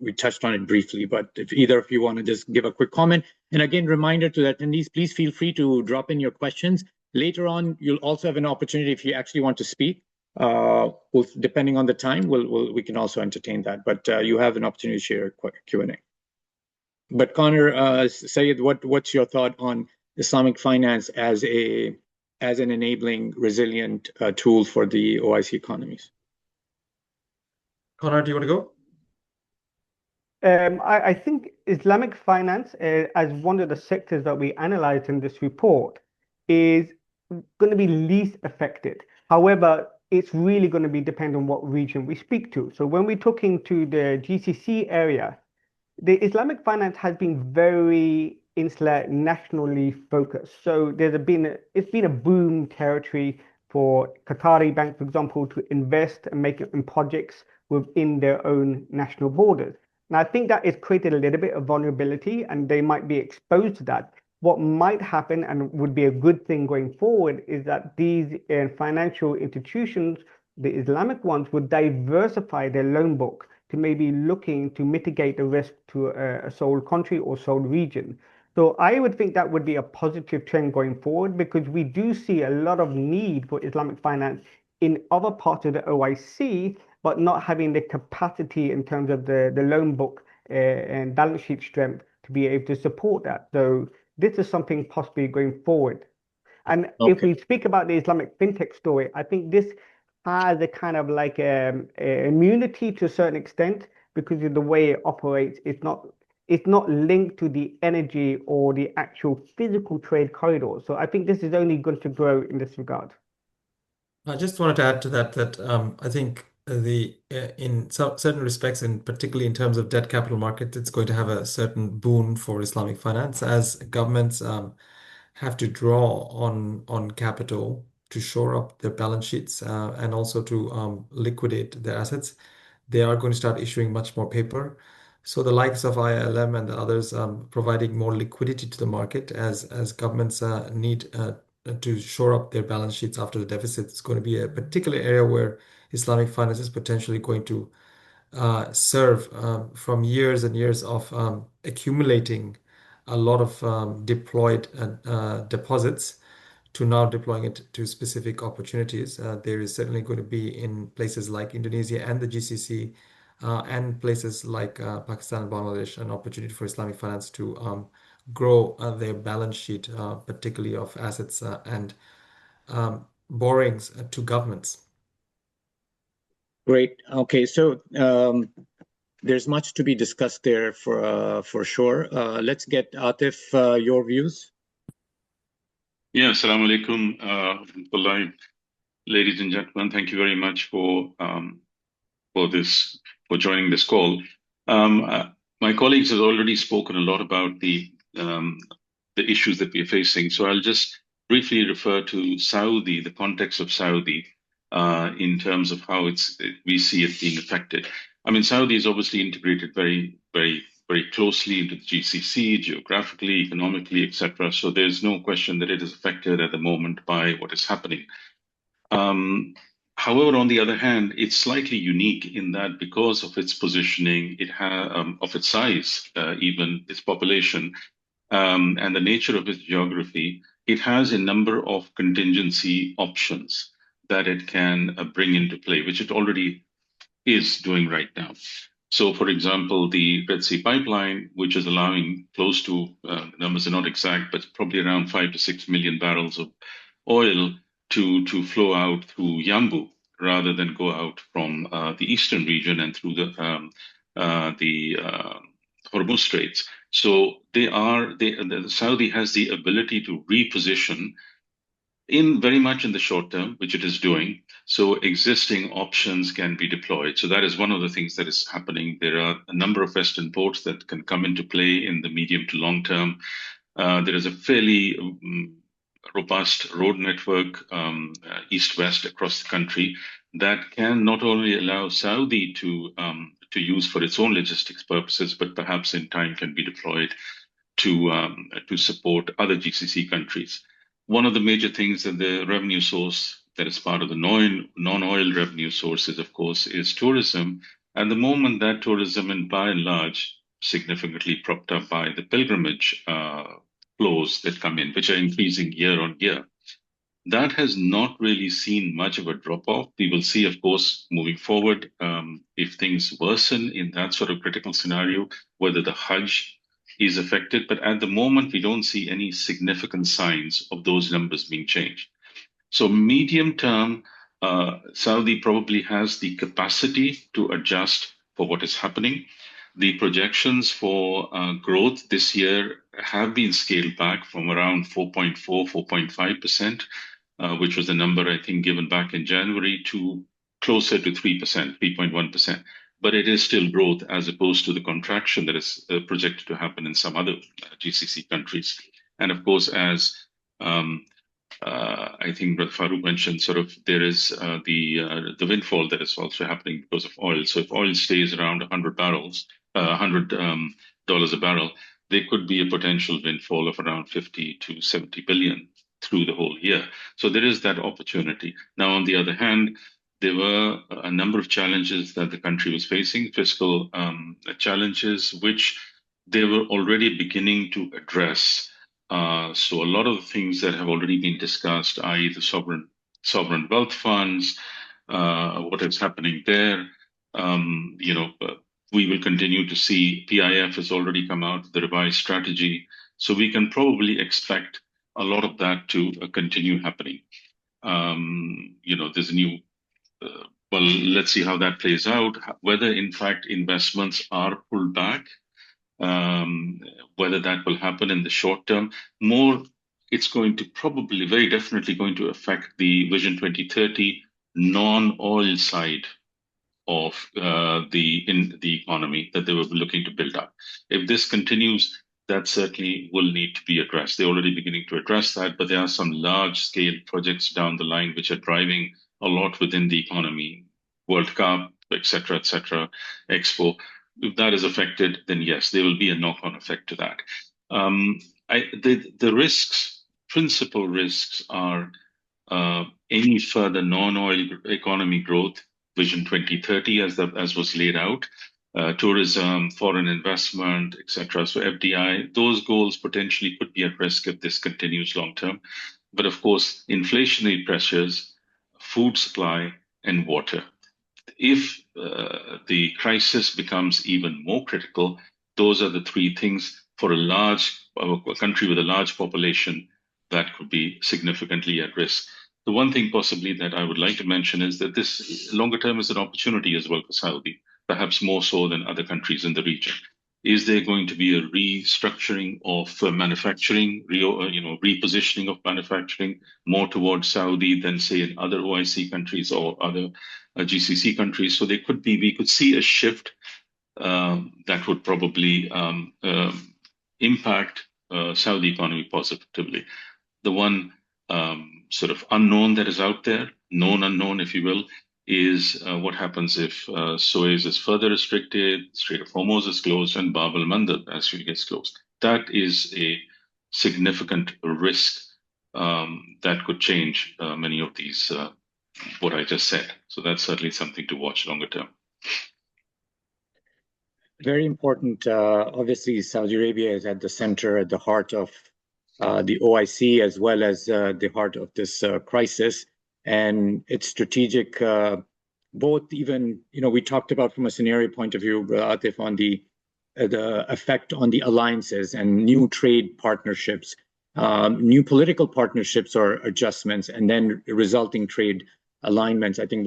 we touched on it briefly, but if either of you want to just give a quick comment. And again, reminder to the attendees, please feel free to drop in your questions. Later on, you'll also have an opportunity if you actually want to speak. Depending on the time, we can also entertain that. But you have an opportunity to share Q&A. But Conor, Sayed, what's your thought on Islamic finance as an enabling, resilient tool for the OIC economies? Conor, do you want to go? I think Islamic finance, as one of the sectors that we analyzed in this report, is going to be least affected. However, it's really going to be dependent on what region we speak to. So when we're talking to the GCC area, the Islamic finance has been very insular, nationally focused. So it's been a boom territory for Qatari banks, for example, to invest and make it in projects within their own national borders. And I think that has created a little bit of vulnerability, and they might be exposed to that. What might happen, and would be a good thing going forward, is that these financial institutions, the Islamic ones, would diversify their loan book to maybe looking to mitigate the risk to a sole country or sole region. So I would think that would be a positive trend going forward because we do see a lot of need for Islamic finance in other parts of the OIC, but not having the capacity in terms of the loan book and balance sheet strength to be able to support that. So this is something possibly going forward. And if we speak about the Islamic fintech story, I think this has a kind of like immunity to a certain extent because of the way it operates. It's not linked to the energy or the actual physical trade corridor. So I think this is only going to grow in this regard. I just wanted to add to that I think in certain respects, and particularly in terms of debt capital market, it's going to have a certain boon for Islamic finance as governments have to draw on capital to shore up their balance sheets and also to liquidate their assets. They are going to start issuing much more paper. So the likes of ILM and the others providing more liquidity to the market as governments need to shore up their balance sheets after the deficit. It's going to be a particular area where Islamic finance is potentially going to serve from years and years of accumulating a lot of deployed deposits to now deploying it to specific opportunities. There is certainly going to be in places like Indonesia and the GCC and places like Pakistan and Bangladesh an opportunity for Islamic finance to grow their balance sheet, particularly of assets and borrowings to governments. Great. Okay, so there's much to be discussed there for sure. Let's get Atif, your views. Yeah, assalamu alaikum, ladies and gentlemen. Thank you very much for joining this call. My colleagues have already spoken a lot about the issues that we are facing. So I'll just briefly refer to Saudi, the context of Saudi, in terms of how we see it being affected. I mean, Saudi is obviously integrated very, very, very closely into the GCC, geographically, economically, etc. So there's no question that it is affected at the moment by what is happening. However, on the other hand, it's slightly unique in that because of its positioning, of its size, even its population, and the nature of its geography, it has a number of contingency options that it can bring into play, which it already is doing right now. So, for example, the Red Sea pipeline, which is allowing close to, numbers are not exact, but probably around 5 to 6 million barrels of oil to flow out through Yanbu rather than go out from the eastern region and through the Hormuz Straits. So the Saudi has the ability to reposition very much in the short term, which it is doing. So existing options can be deployed. So that is one of the things that is happening. There are a number of Western ports that can come into play in the medium to long term. There is a fairly robust road network, east-west across the country, that can not only allow Saudi to use for its own logistics purposes, but perhaps in time can be deployed to support other GCC countries. One of the major things that the revenue source that is part of the non-oil revenue sources, of course, is tourism. At the moment, that tourism, and by and large, significantly propped up by the pilgrimage flows that come in, which are increasing year on year. That has not really seen much of a drop-off. We will see, of course, moving forward, if things worsen in that sort of critical scenario, whether the Hajj is affected. But at the moment, we don't see any significant signs of those numbers being changed. So medium term, Saudi probably has the capacity to adjust for what is happening. The projections for growth this year have been scaled back from around 4.4, 4.5%, which was the number I think given back in January, to closer to 3%, 3.1%. But it is still growth as opposed to the contraction that is projected to happen in some other GCC countries. And of course, as I think Farook mentioned, sort of there is the windfall that is also happening because of oil. So if oil stays around $100 a barrel, there could be a potential windfall of around 50 to 70 billion through the whole year. So there is that opportunity. Now, on the other hand, there were a number of challenges that the country was facing, fiscal challenges, which they were already beginning to address. So a lot of the things that have already been discussed, i.e. the sovereign wealth funds, what is happening there, we will continue to see PIF has already come out with the revised strategy. So we can probably expect a lot of that to continue happening. There's a new, well, let's see how that plays out, whether in fact investments are pulled back, whether that will happen in the short term. More, it's going to probably, very definitely going to affect the Vision 2030 non-oil side of the economy that they were looking to build up. If this continues, that certainly will need to be addressed. They're already beginning to address that, but there are some large-scale projects down the line which are driving a lot within the economy, World Cup, etc., Expo. If that is affected, then yes, there will be a knock-on effect to that. The risks, principal risks, are any further non-oil economy growth, Vision 2030, as was laid out, tourism, foreign investment, etc. So FDI, those goals potentially could be at risk if this continues long term. But of course, inflationary pressures, food supply, and water. If the crisis becomes even more critical, those are the three things for a country with a large population that could be significantly at risk. The one thing possibly that I would like to mention is that this longer term is an opportunity as well for Saudi, perhaps more so than other countries in the region. Is there going to be a restructuring of manufacturing, repositioning of manufacturing more towards Saudi than, say, in other OIC countries or other GCC countries? So we could see a shift that would probably impact Saudi economy positively. The one sort of unknown that is out there, known unknown, if you will, is what happens if Suez is further restricted, Strait of Hormuz is closed, and Bab al-Mandab actually gets closed. That is a significant risk that could change many of these, what I just said. So that's certainly something to watch longer term. Very important. Obviously, Saudi Arabia is at the center, at the heart of the OIC, as well as the heart of this crisis. And it's strategic, both even, we talked about from a scenario point of view, Atif, on the effect on the alliances and new trade partnerships, new political partnerships or adjustments, and then resulting trade alignments. I think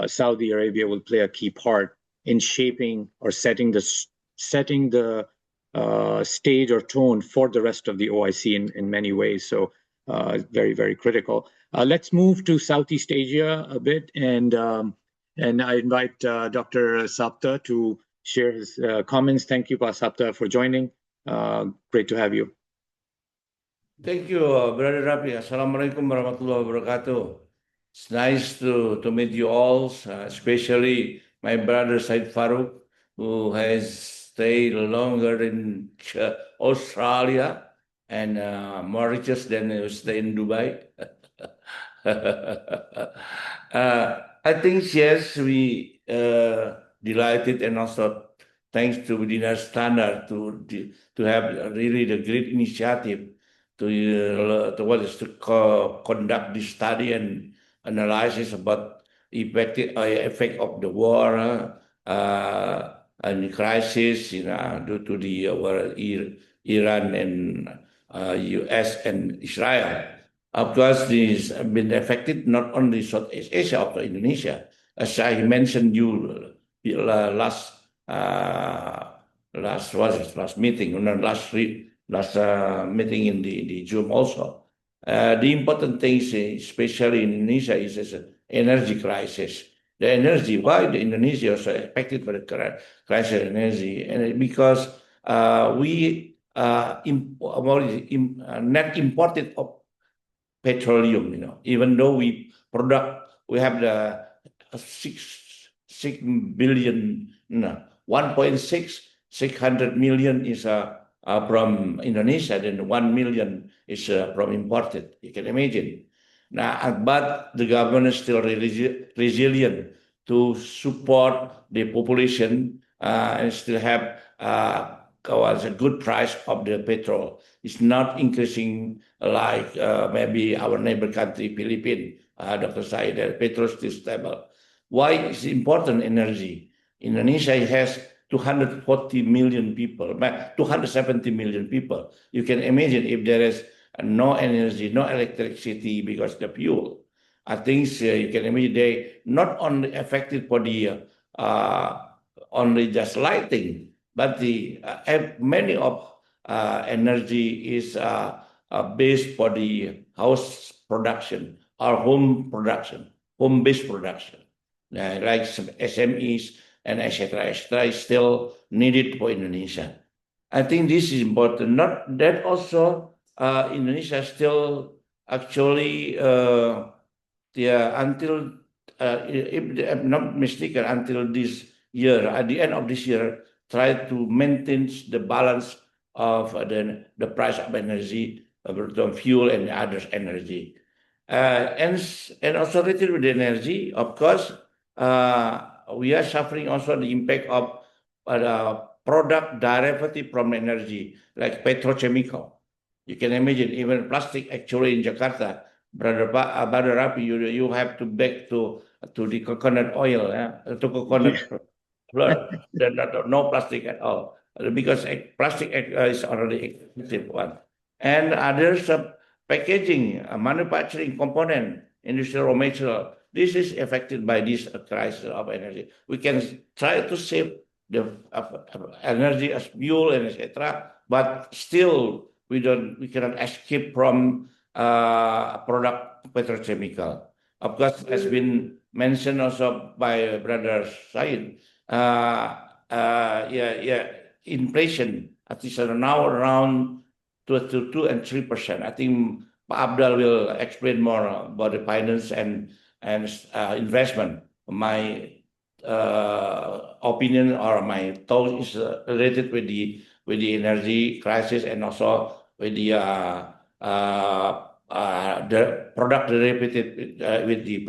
Saudi Arabia will play a key part in shaping or setting the stage or tone for the rest of the OIC in many ways. So very, very critical. Let's move to Southeast Asia a bit, and I invite Dr. Sapta to share his comments. Thank you, Sapta, for joining. Great to have you. Thank you, Brother Rafi. Assalamualaikum warahmatullahi wabarakatuh. It's nice to meet you all, especially my brother Said Farook, who has stayed longer in Australia and more riches than you stay in Dubai. I think, yes, we delighted, and also thanks to DinarStandard to have really the great initiative to conduct this study and analysis about effect of the war and the crisis, due to the Iran and US and Israel. Of course, this has been affected not only Southeast Asia, also Indonesia. As I mentioned you last meeting, last meeting in the Zoom also. The important thing, especially in Indonesia, is energy crisis. The energy, why the Indonesia is affected by the crisis of energy, and because we net imported of petroleum, even though we have the 600 million is from Indonesia, then 1 million is from imported. You can imagine. But the government is still resilient to support the population and still have a good price of the petrol. It's not increasing like maybe our neighbor country, Philippines. Dr. Said, that petrol is still stable. Why is important energy? Indonesia has 240 million people, 270 million people. You can imagine if there is no energy, no electricity because the fuel. I think you can imagine they not only affected for the only just lighting, but the many of energy is based for the house production or home production, home-based production, like some SMEs and etc. is still needed for Indonesia. I think this is important. Not that also Indonesia still actually until if I'm not mistaken, until this year, at the end of this year, try to maintain the balance of the price of energy, fuel and other energy. And also related with energy, of course, we are suffering also the impact of product derivative from energy, like petrochemical. You can imagine even plastic actually in Jakarta, Brother Rafi, you have to back to the coconut oil, to coconut flour. No plastic at all, because plastic is already expensive one. And others packaging, manufacturing component, industrial raw material. This is affected by this crisis of energy. We can try to save the energy as fuel and etc. But still, we cannot escape from product petrochemical. Of course, has been mentioned also by Brother Said. Inflation at least now around 2 and 3%. I think Abdul will explain more about the finance and investment. My opinion or my thought is related with the energy crisis and also with the product derivative with the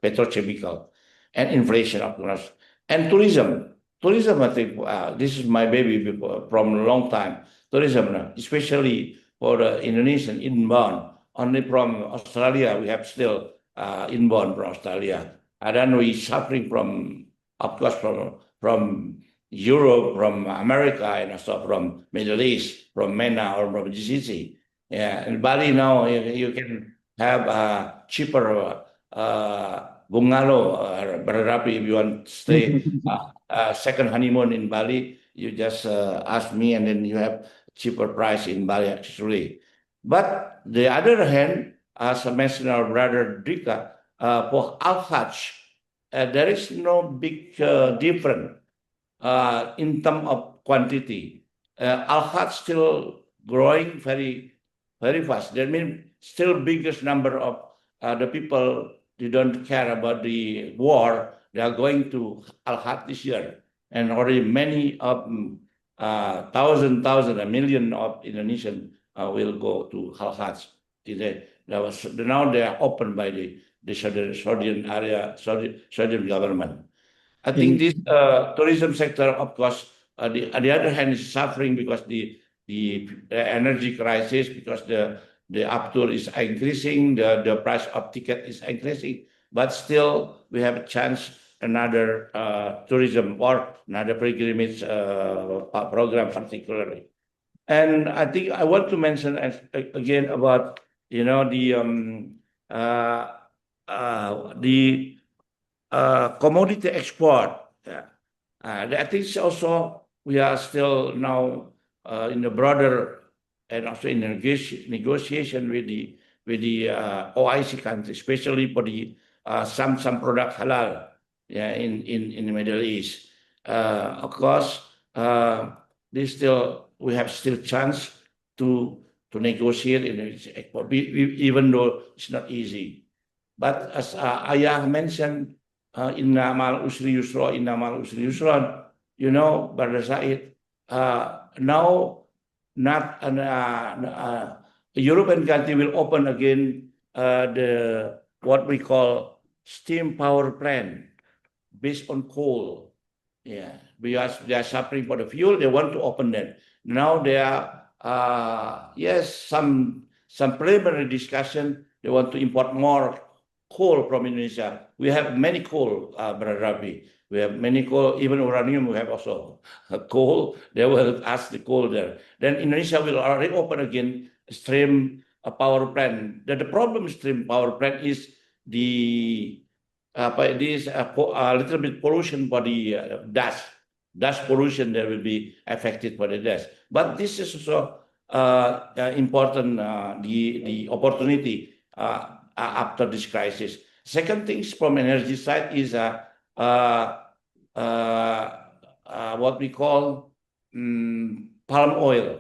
petrochemical and inflation, of course, and tourism. Tourism, I think this is my baby from a long time. Tourism, especially for the Indonesian inbound. Only from Australia we have still inbound from Australia. And then we suffering from, of course, from Europe, from America, and also from Middle East, from MENA or from GCC. Yeah, in Bali now you can have a cheaper bungalow, Rafi, if you want to stay second honeymoon in Bali, you just ask me, and then you have cheaper price in Bali actually. But the other hand, as I mentioned our brother Dikko, for Al-Hajj, there is no big difference in terms of quantity. Al-Hajj still growing very, very fast. That means still biggest number of the people, they don't care about the war. They are going to Al-Hajj this year. And already many of thousand, a million of Indonesian will go to Al-Hajj. Now they are opened by the Saudi government. I think this tourism sector, of course, on the other hand, is suffering because the energy crisis, because the uptour is increasing, the price of ticket is increasing, but still we have a chance another tourism or another pilgrimage program particularly. And I think I want to mention again about the commodity export. I think also we are still now in the broader and also in negotiation with the OIC countries, especially for the some product halal, in the Middle East. Of course, we have still chance to negotiate in export, even though it's not easy. But as Ayah mentioned, innamal usri yusra, innamal usri yusran, Brother Said, now not a European country will open again the what we call steam power plant based on coal. Yeah, because they are suffering for the fuel, they want to open that. Now there are yes, some preliminary discussion. They want to import more coal from Indonesia. We have many coal, Brother Rafi. We have many coal, even uranium. We have also coal. They will ask the coal there. Then Indonesia will already open again stream power plant. The problem stream power plant is the this a little bit pollution for the dust pollution that will be affected by the dust. But this is also important, the opportunity after this crisis. Second things from energy side is what we call palm oil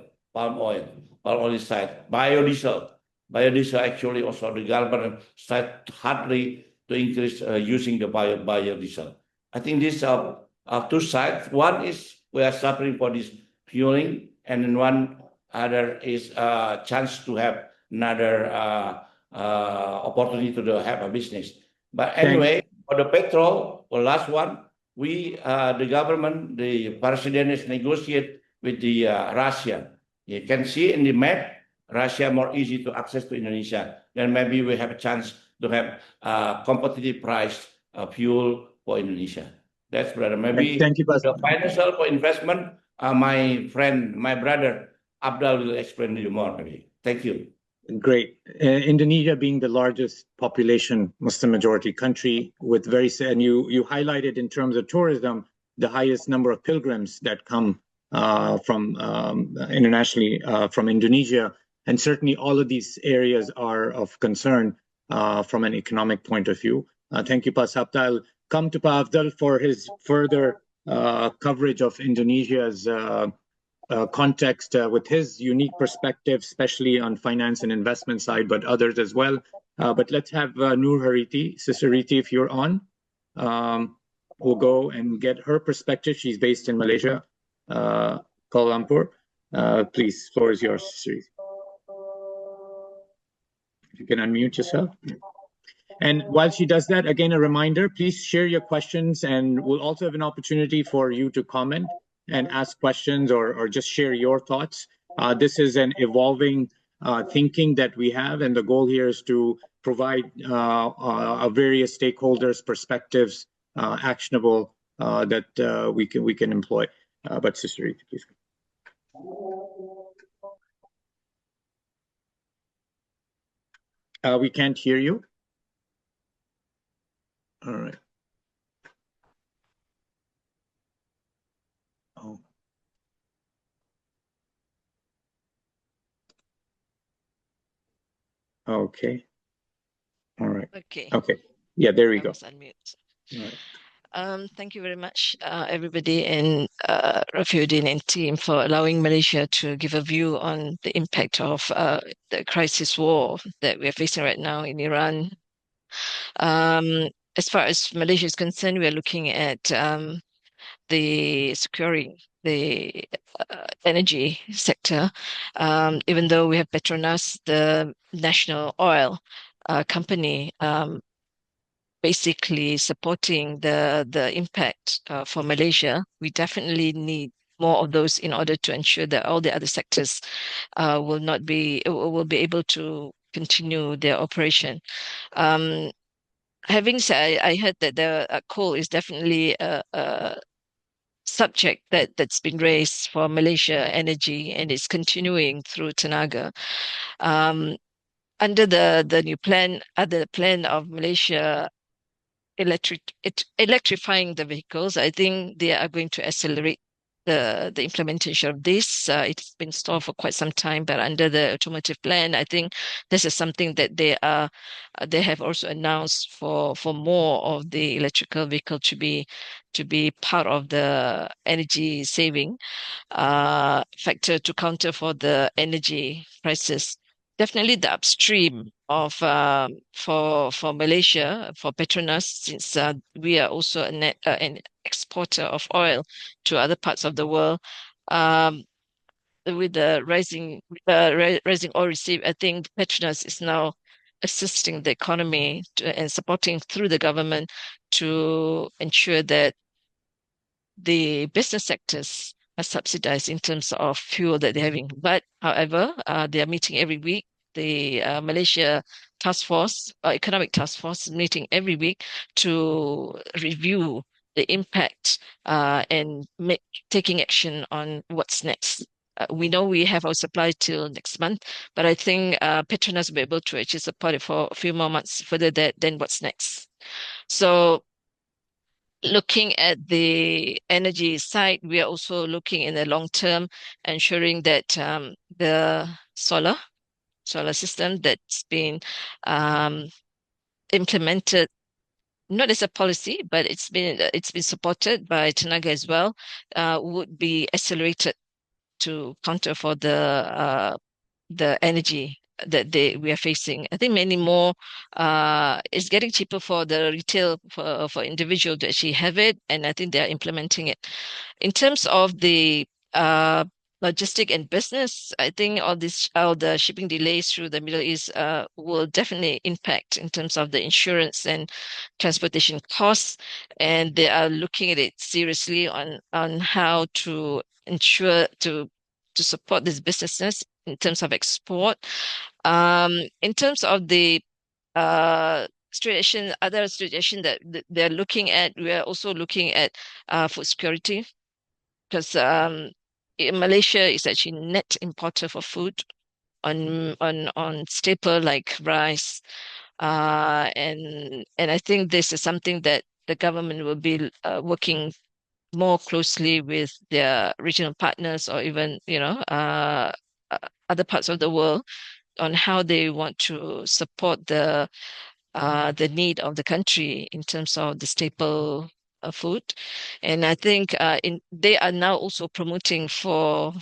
side, biodiesel. Biodiesel actually also the government start hardly to increase using the biodiesel. I think these are two sides. One is we are suffering for this fueling, and then one other is a chance to have another opportunity to have a business. But anyway, for the petrol, the last one, we the government, the president is negotiate with the Russia. You can see in the map, Russia more easy to access to Indonesia. Then maybe we have a chance to have competitive price fuel for Indonesia. That's brother. Maybe Thank you, the financial for investment, my friend, my brother, Afdhal will explain to you more maybe. Thank you. Great. Indonesia being the largest population, Muslim majority country with and you highlighted in terms of tourism, the highest number of pilgrims that come from internationally from Indonesia. And certainly all of these areas are of concern from an economic point of view. Thank you, Pa Sapta. I'll come to Pa Afdhal for his further coverage of Indonesia's context with his unique perspective, especially on finance and investment side, but others as well. But let's have Norhariti, Sister Riti, if you're on. We'll go and get her perspective. She's based in Malaysia, Kuala Lumpur. Please, floor is yours, Sister Riti. If you can unmute yourself. And while she does that, again, a reminder, please share your questions, and we'll also have an opportunity for you to comment and ask questions or just share your thoughts. This is an evolving thinking that we have, and the goal here is to provide various stakeholders' perspectives, actionable, that we can employ. But Sister Rita, please. We can't hear you. All right. Oh. Okay. All right. Okay. Okay. Yeah, there we go. Unmute. All right. Thank you very much, everybody, and Rafi-uddin and team for allowing Malaysia to give a view on the impact of the crisis war that we are facing right now in Iran. As far as Malaysia is concerned, we are looking at the securing the energy sector. Even though we have Petronas, the national oil company, basically supporting the impact for Malaysia, we definitely need more of those in order to ensure that all the other sectors will be able to continue their operation. Having said, I heard that the coal is definitely a subject that's been raised for Malaysia Energy, and it's continuing through Tenaga. Under the new plan, the plan of Malaysia electrifying the vehicles, I think they are going to accelerate the implementation of this. It's been stalled for quite some time, but under the automotive plan, I think this is something that they have also announced for more of the electrical vehicle to be part of the energy saving factor to counter for the energy prices. Definitely the upstream of for Malaysia, for Petronas, since we are also an exporter of oil to other parts of the world. With the rising oil receipt, I think Petronas is now assisting the economy and supporting through the government to ensure that the business sectors are subsidized in terms of fuel that they're having. But however, they are meeting every week. The Malaysia Task Force, Economic Task Force, is meeting every week to review the impact and taking action on what's next. We know we have our supply till next month, but I think Petronas will be able to actually support it for a few more months further than what's next. So looking at the energy side, we are also looking in the long term, ensuring that the solar system that's been implemented, not as a policy, but it's been supported by Tenaga as well, would be accelerated to counter for the energy that we are facing. I think many more it's getting cheaper for the retail for individual to actually have it, and I think they are implementing it. In terms of the logistic and business, I think all the shipping delays through the Middle East will definitely impact in terms of the insurance and transportation costs, and they are looking at it seriously on how to ensure to support these businesses in terms of export. In terms of the situation, other situation that they're looking at, we are also looking at food security, because Malaysia is actually net importer for food on staple like rice, and I think this is something that the government will be working more closely with their regional partners, or even other parts of the world, on how they want to support the need of the country in terms of the staple food. And I think they are now also promoting for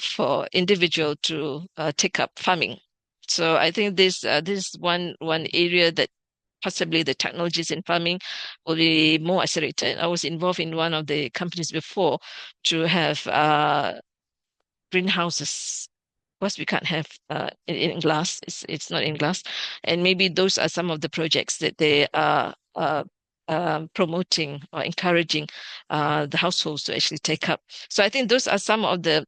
individual to take up farming. So I think this is one area that possibly the technologies in farming will be more accelerated. I was involved in one of the companies before to have greenhouses. Of course, we can't have in glass. It's not in glass, and maybe those are some of the projects that they are promoting or encouraging the households to actually take up. So I think those are some of the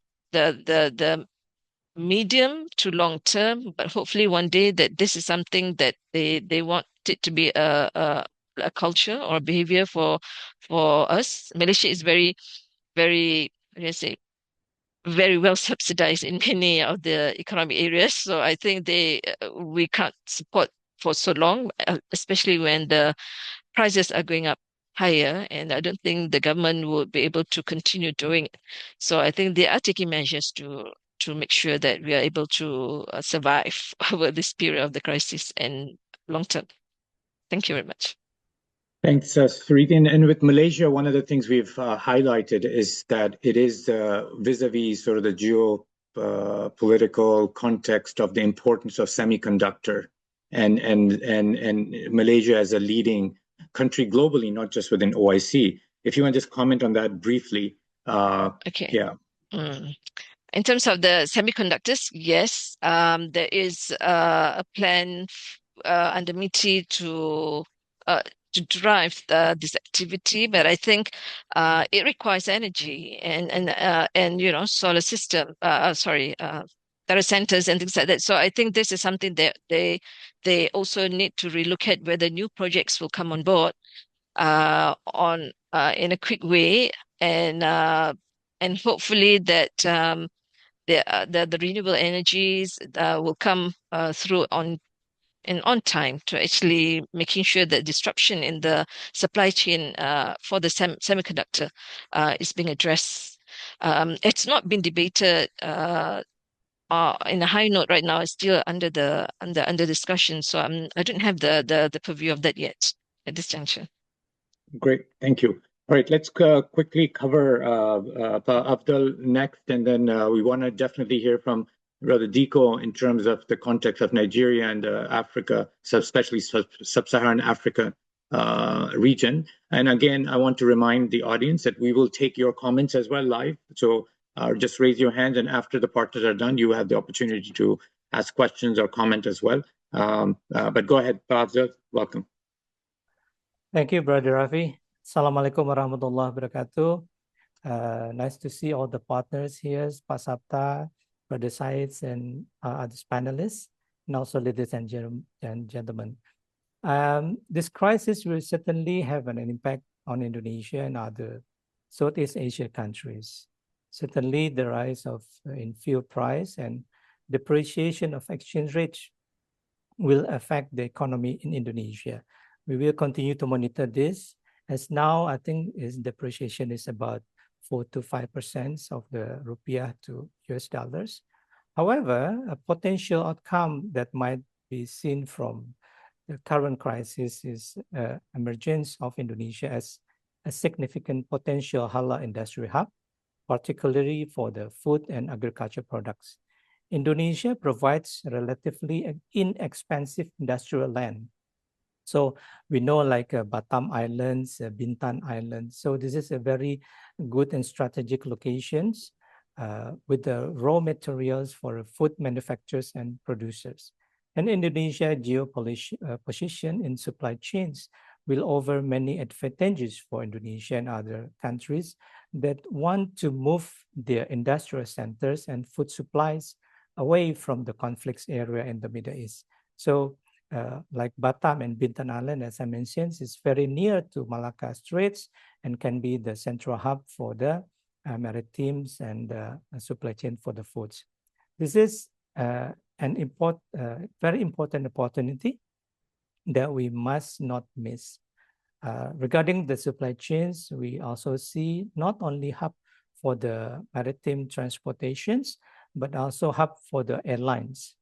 medium to long term, but hopefully one day that this is something that they want it to be a culture or behavior for us. Malaysia is very, very, very well subsidized in many of the economic areas. So I think we can't support for so long, especially when the prices are going up higher, and I don't think the government will be able to continue doing it. So I think they are taking measures to make sure that we are able to survive over this period of the crisis and long term. Thank you very much. Thanks, Sarita. And with Malaysia, one of the things we've highlighted is that it is vis-a-vis sort of the geopolitical context of the importance of semiconductor, and Malaysia as a leading country globally, not just within OIC. If you want to just comment on that briefly. Okay. Yeah. In terms of the semiconductors, yes, there is a plan under MITI to drive this activity, but I think it requires energy and solar system. Data centers and things like that. So I think this is something that they also need to relook at whether new projects will come on board in a quick way, and hopefully that the renewable energies will come through on time, to actually making sure that disruption in the supply chain for the semiconductor is being addressed. It's not been debated in a high note right now. It's still under discussion, so I don't have the purview of that yet at this juncture. Great, thank you. All right, let's quickly cover Afdhal next, and then we want to definitely hear from Brother Dikko in terms of the context of Nigeria and Africa, so especially sub-Saharan Africa region. And again, I want to remind the audience that we will take your comments as well live. So just raise your hand, and after the partners are done, you have the opportunity to ask questions or comment as well. But go ahead, Afdhal, welcome. Thank you, Brother Rafi. Assalamualaikum warahmatullahi wabarakatuh. Nice to see all the partners here, Pak Sapta, Brother Sides, and other panelists, and also ladies and gentlemen. This crisis will certainly have an impact on Indonesia and other Southeast Asia countries. Certainly, the rise of in fuel price and depreciation of exchange rates will affect the economy in Indonesia. We will continue to monitor this, as now I think its depreciation is about 4 to 5% of the rupiah to US dollars. However, a potential outcome that might be seen from the current crisis is emergence of Indonesia as a significant potential halal industry hub, particularly for the food and agriculture products. Indonesia provides relatively inexpensive industrial land. So we know like Batam Islands, Bintan Islands. So this is a very good and strategic locations with the raw materials for food manufacturers and producers. And Indonesia position in supply chains will offer many advantages for Indonesia and other countries that want to move their industrial centers and food supplies away from the conflicts area in the Middle East. So like Batam and Bintan Island, as I mentioned, is very near to Malacca Straits and can be the central hub for the maritimes and supply chain for the foods. This is an very important opportunity that we must not miss. Regarding the supply chains, we also see not only hub for the maritime transportations, but also hub for the airlines,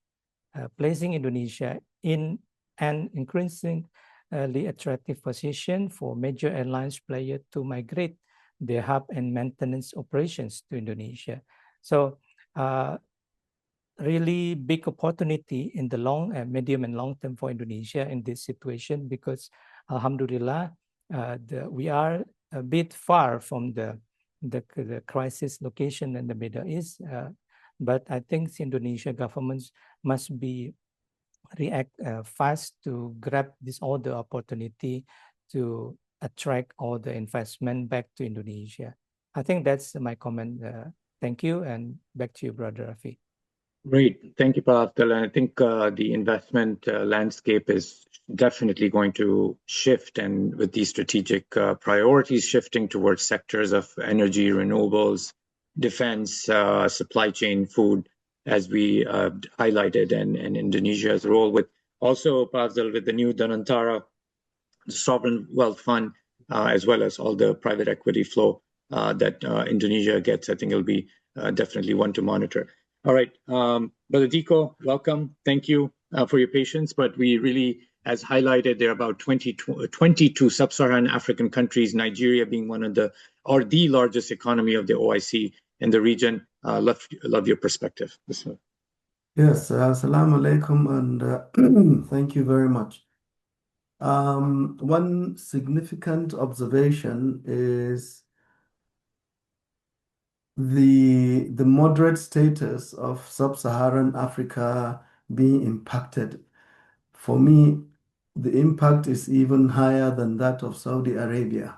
placing Indonesia in an increasingly attractive position for major airlines players to migrate their hub and maintenance operations to Indonesia. So really big opportunity in the medium and long term for Indonesia in this situation, because Alhamdulillah, we are a bit far from the crisis location in the Middle East. But I think the Indonesia governments must be react fast to grab all the opportunity to attract all the investment back to Indonesia. I think that's my comment. Thank you, and back to you, Brother Rafi. Great, thank you, Afdhal. And I think the investment landscape is definitely going to shift, and with these strategic priorities shifting towards sectors of energy, renewables, defense, supply chain, food, as we highlighted, and Indonesia's role with also, Afdhal, with the new Danantara, the Sovereign Wealth Fund, as well as all the private equity flow that Indonesia gets. I think it'll be definitely one to monitor. All right, Brother Dikko, welcome. Thank you for your patience. But we really, as highlighted, there are about 22 sub-Saharan African countries, Nigeria being one of the largest economy of the OIC in the region. Love your perspective. Yes, assalamu alaikum, and thank you very much. One significant observation is the moderate status of sub-Saharan Africa being impacted. For me, the impact is even higher than that of Saudi Arabia.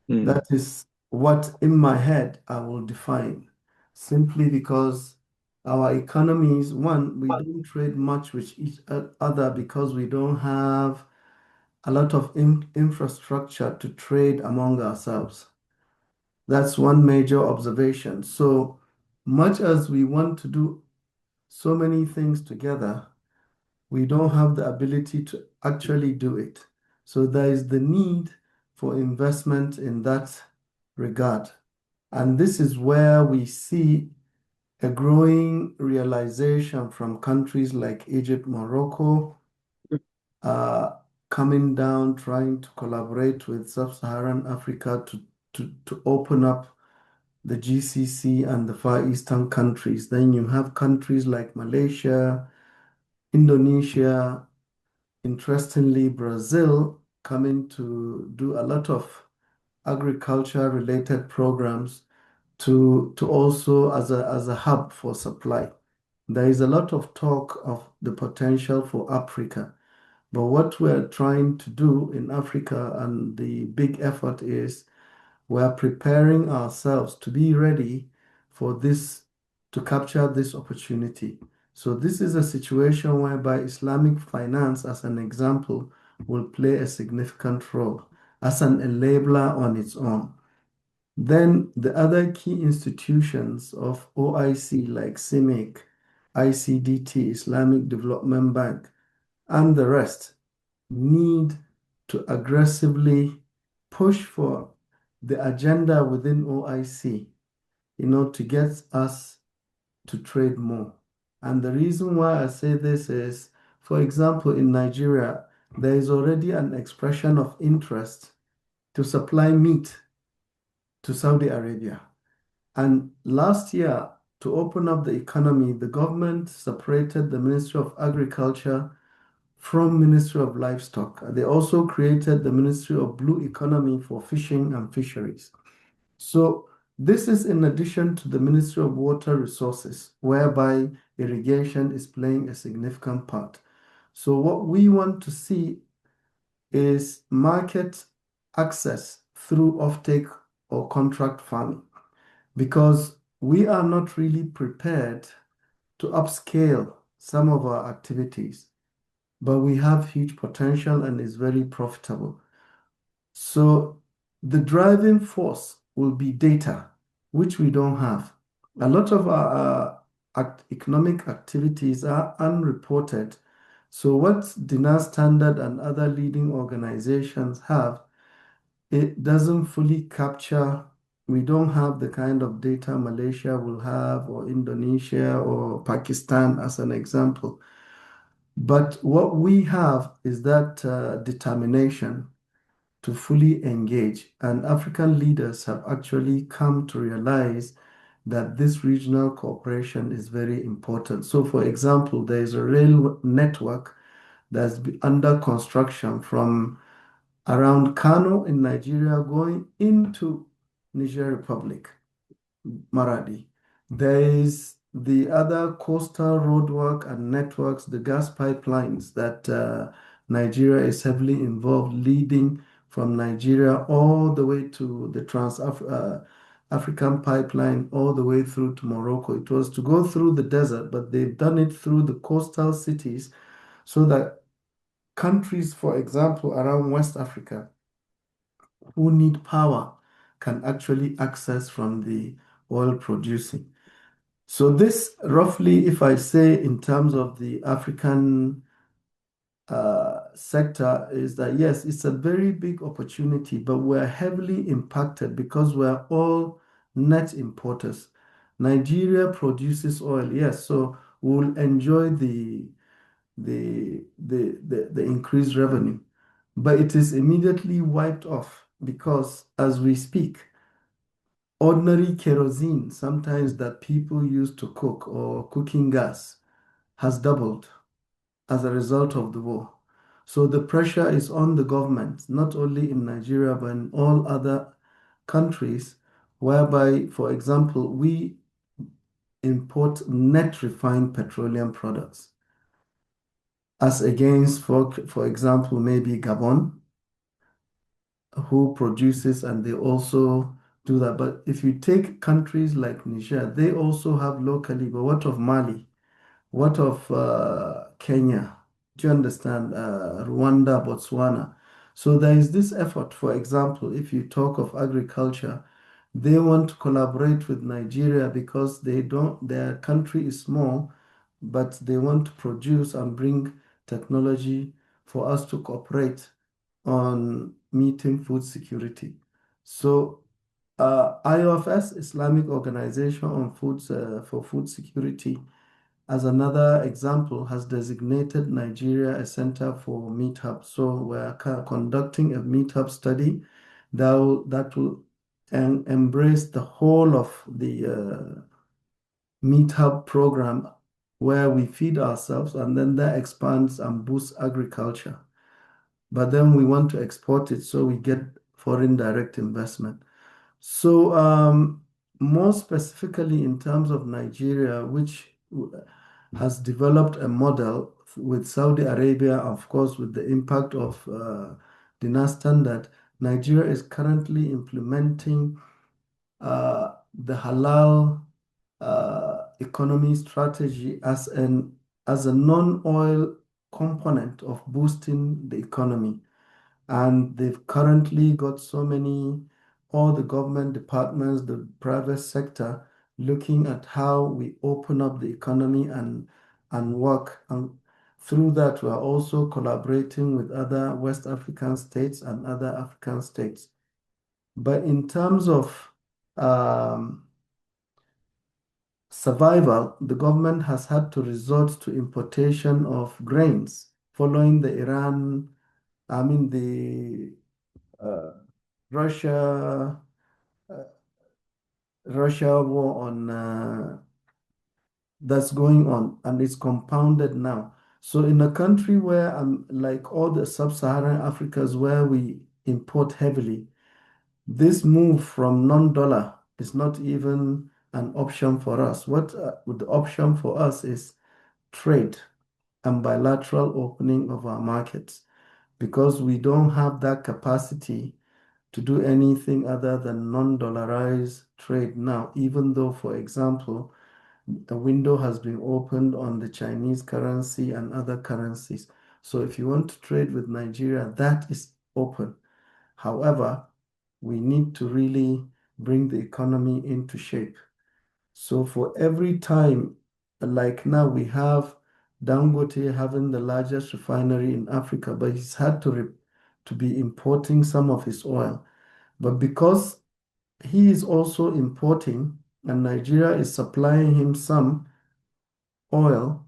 That is what in my head I will define, simply because our economies, one, we don't trade much with each other because we don't have a lot of infrastructure to trade among ourselves. That's one major observation. So much as we want to do so many things together, we don't have the ability to actually do it. So there is the need for investment in that regard. And this is where we see a growing realization from countries like Egypt, Morocco, coming down, trying to collaborate with sub-Saharan Africa to open up the GCC and the Far Eastern countries. Then you have countries like Malaysia, Indonesia, interestingly, Brazil coming to do a lot of agriculture-related programs to also as a hub for supply. There is a lot of talk of the potential for Africa. But what we're trying to do in Africa, and the big effort is, we're preparing ourselves to be ready for this, to capture this opportunity. So this is a situation whereby Islamic finance, as an example, will play a significant role as an enabler on its own. Then the other key institutions of OIC like CIMIC, ICDT, Islamic Development Bank, and the rest need to aggressively push for the agenda within OIC, to get us to trade more. And the reason why I say this is, for example, in Nigeria, there is already an expression of interest to supply meat to Saudi Arabia. And last year, to open up the economy, the government separated the Ministry of Agriculture from Ministry of Livestock. They also created the Ministry of Blue Economy for Fishing and Fisheries. So this is in addition to the Ministry of Water Resources, whereby irrigation is playing a significant part. So what we want to see is market access through offtake or contract farming, because we are not really prepared to upscale some of our activities, but we have huge potential and is very profitable. So the driving force will be data, which we don't have. A lot of our economic activities are unreported. So what DinarStandard and other leading organizations have, it doesn't fully capture. We don't have the kind of data Malaysia will have, or Indonesia or Pakistan, as an example. But what we have is that determination to fully engage. And African leaders have actually come to realize that this regional cooperation is very important. So, for example, there is a rail network that's under construction from around Kano in Nigeria going into Niger Republic, Maradi. There is the other coastal roadwork and networks, the gas pipelines that Nigeria is heavily involved, leading from Nigeria all the way to the Trans-African pipeline, all the way through to Morocco. It was to go through the desert, but they've done it through the coastal cities so that countries, for example, around West Africa, who need power can actually access from the oil producing. So this roughly, if I say in terms of the African sector, is that yes, it's a very big opportunity, but we're heavily impacted because we're all net importers. Nigeria produces oil, yes, so we'll enjoy the increased revenue, but it is immediately wiped off because as we speak, ordinary kerosene, sometimes that people use to cook, or cooking gas, has doubled as a result of the war. So the pressure is on the government, not only in Nigeria, but in all other countries, whereby, for example, we import net refined petroleum products, as against, for example, maybe Gabon, who produces, and they also do that. But if you take countries like Niger, they also have locally, but what of Mali? What of Kenya? Do you understand? Rwanda, Botswana. So there is this effort, for example, if you talk of agriculture, they want to collaborate with Nigeria because their country is small, but they want to produce and bring technology for us to cooperate on meeting food security. So IOFS, Islamic Organization on Foods for Food Security, as another example, has designated Nigeria a center for meat hub. So we're conducting a meat hub study that will embrace the whole of the meat hub program, where we feed ourselves, and then that expands and boosts agriculture. But then we want to export it so we get foreign direct investment. So more specifically in terms of Nigeria, which has developed a model with Saudi Arabia, of course, with the impact of DinarStandard. Nigeria is currently implementing the halal economy strategy as a non-oil component of boosting the economy. And they've currently got all the government departments, the private sector, looking at how we open up the economy and work. And through that, we are also collaborating with other West African states and other African states. But in terms of survival, the government has had to resort to importation of grains following the Russia war on that's going on, and it's compounded now. So in a country where like all the sub-Saharan Africas where we import heavily, this move from non-dollar is not even an option for us. What the option for us is trade and bilateral opening of our markets, because we don't have that capacity to do anything other than non-dollarized trade now, even though, for example, the window has been opened on the Chinese currency and other currencies. So if you want to trade with Nigeria, that is open. However, we need to really bring the economy into shape. So for every time, like now we have Dangote having the largest refinery in Africa, but he's had to be importing some of his oil. But because he is also importing and Nigeria is supplying him some oil,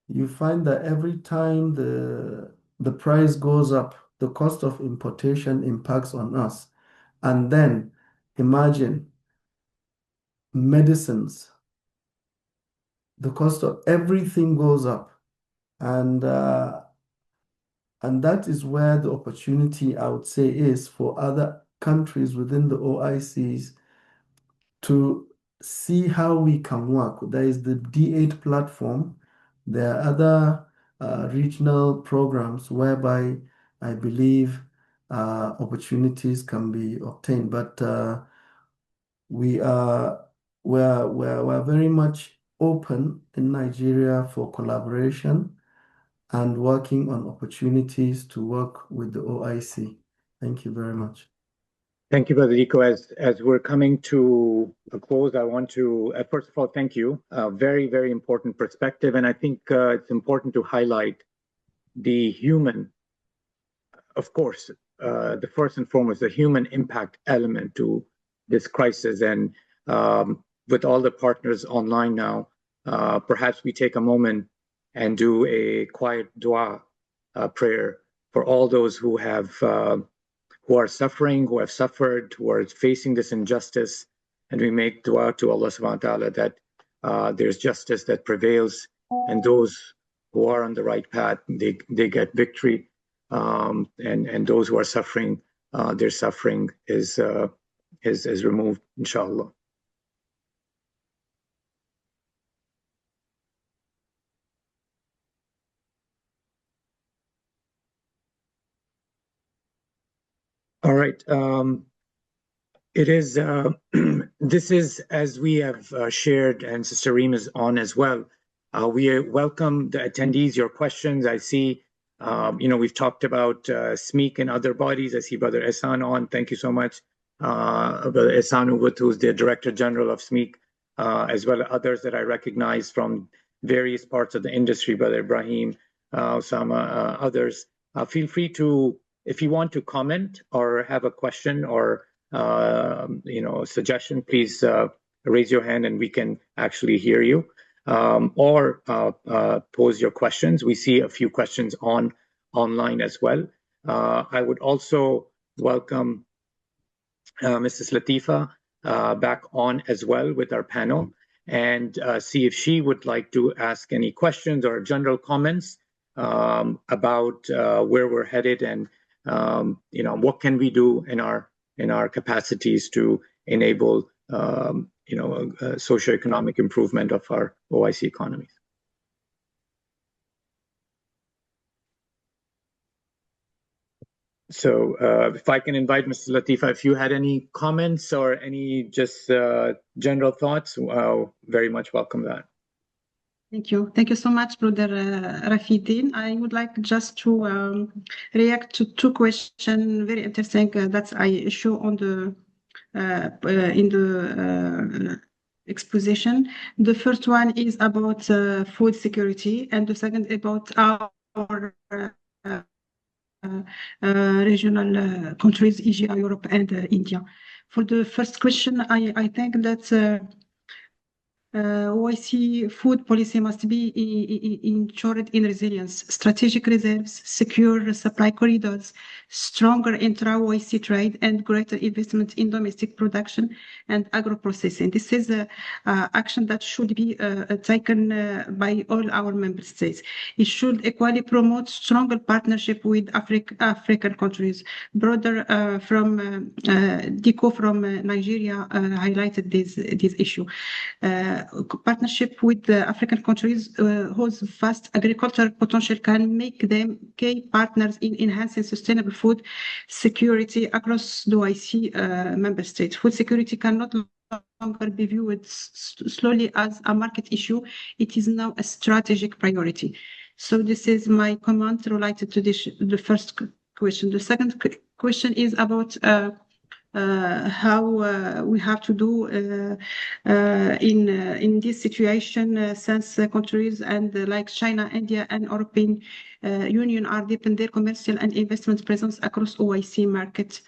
you find that every time the price goes up, the cost of importation impacts on us. And then imagine medicines, the cost of everything goes up. And that is where the opportunity, I would say, is for other countries within the OICs to see how we can work. There is the D8 platform. There are other regional programs whereby I believe opportunities can be obtained. But we're very much open in Nigeria for collaboration and working on opportunities to work with the OIC. Thank you very much. Thank you, Brother Dikko. As we're coming to a close, I want to, first of all, thank you. Very, very important perspective. And I think it's important to highlight the human, of course, the first and foremost, the human impact element to this crisis. And with all the partners online now, perhaps we take a moment and do a quiet dua prayer for all those who are suffering, who have suffered, who are facing this injustice. And we make dua to Allah subhanahu wa ta'ala that there's justice that prevails, and those who are on the right path, they get victory. And those who are suffering, their suffering is removed, inshallah. All right. It is. This is, as we have shared, and Sister Reem is on as well. We welcome the attendees, your questions. I see, we've talked about SMEEC and other bodies. I see Brother Ehsan on. Thank you so much. Brother Ehsan Ugut, who's the Director General of SMEEC, as well as others that I recognize from various parts of the industry, Brother Ibrahim, Osama, others. Feel free to, if you want to comment or have a question or suggestion, please raise your hand and we can actually hear you, or pose your questions. We see a few questions online as well. I would also welcome Mrs. Latifa back on as well with our panel, and see if she would like to ask any questions or general comments about where we're headed, and what can we do in our capacities to enable socioeconomic improvement of our OIC economies. So if I can invite Mrs. Latifa, if you had any comments or any just general thoughts, very much welcome that. Thank you. Thank you so much, Brother Rafi-uddin. I would like just to react to two questions, very interesting, that I show on the in the exposition. The first one is about food security, and the second about our regional countries, Asia, Europe, and India. For the first question, I think that OIC food policy must be ensured in resilience, strategic reserves, secure supply corridors, stronger intra-OIC trade, and greater investment in domestic production and agro-processing. This is an action that should be taken by all our member states. It should equally promote stronger partnership with African countries. Brother from Dikko from Nigeria highlighted this issue. Partnership with the African countries whose vast agricultural potential can make them key partners in enhancing sustainable food security across the OIC member states. Food security cannot longer be viewed slowly as a market issue. It is now a strategic priority. So this is my comment related to the first question. The second question is about how we have to do in this situation, since countries and like China, India, and European Union are deepening their commercial and investment presence across OIC markets.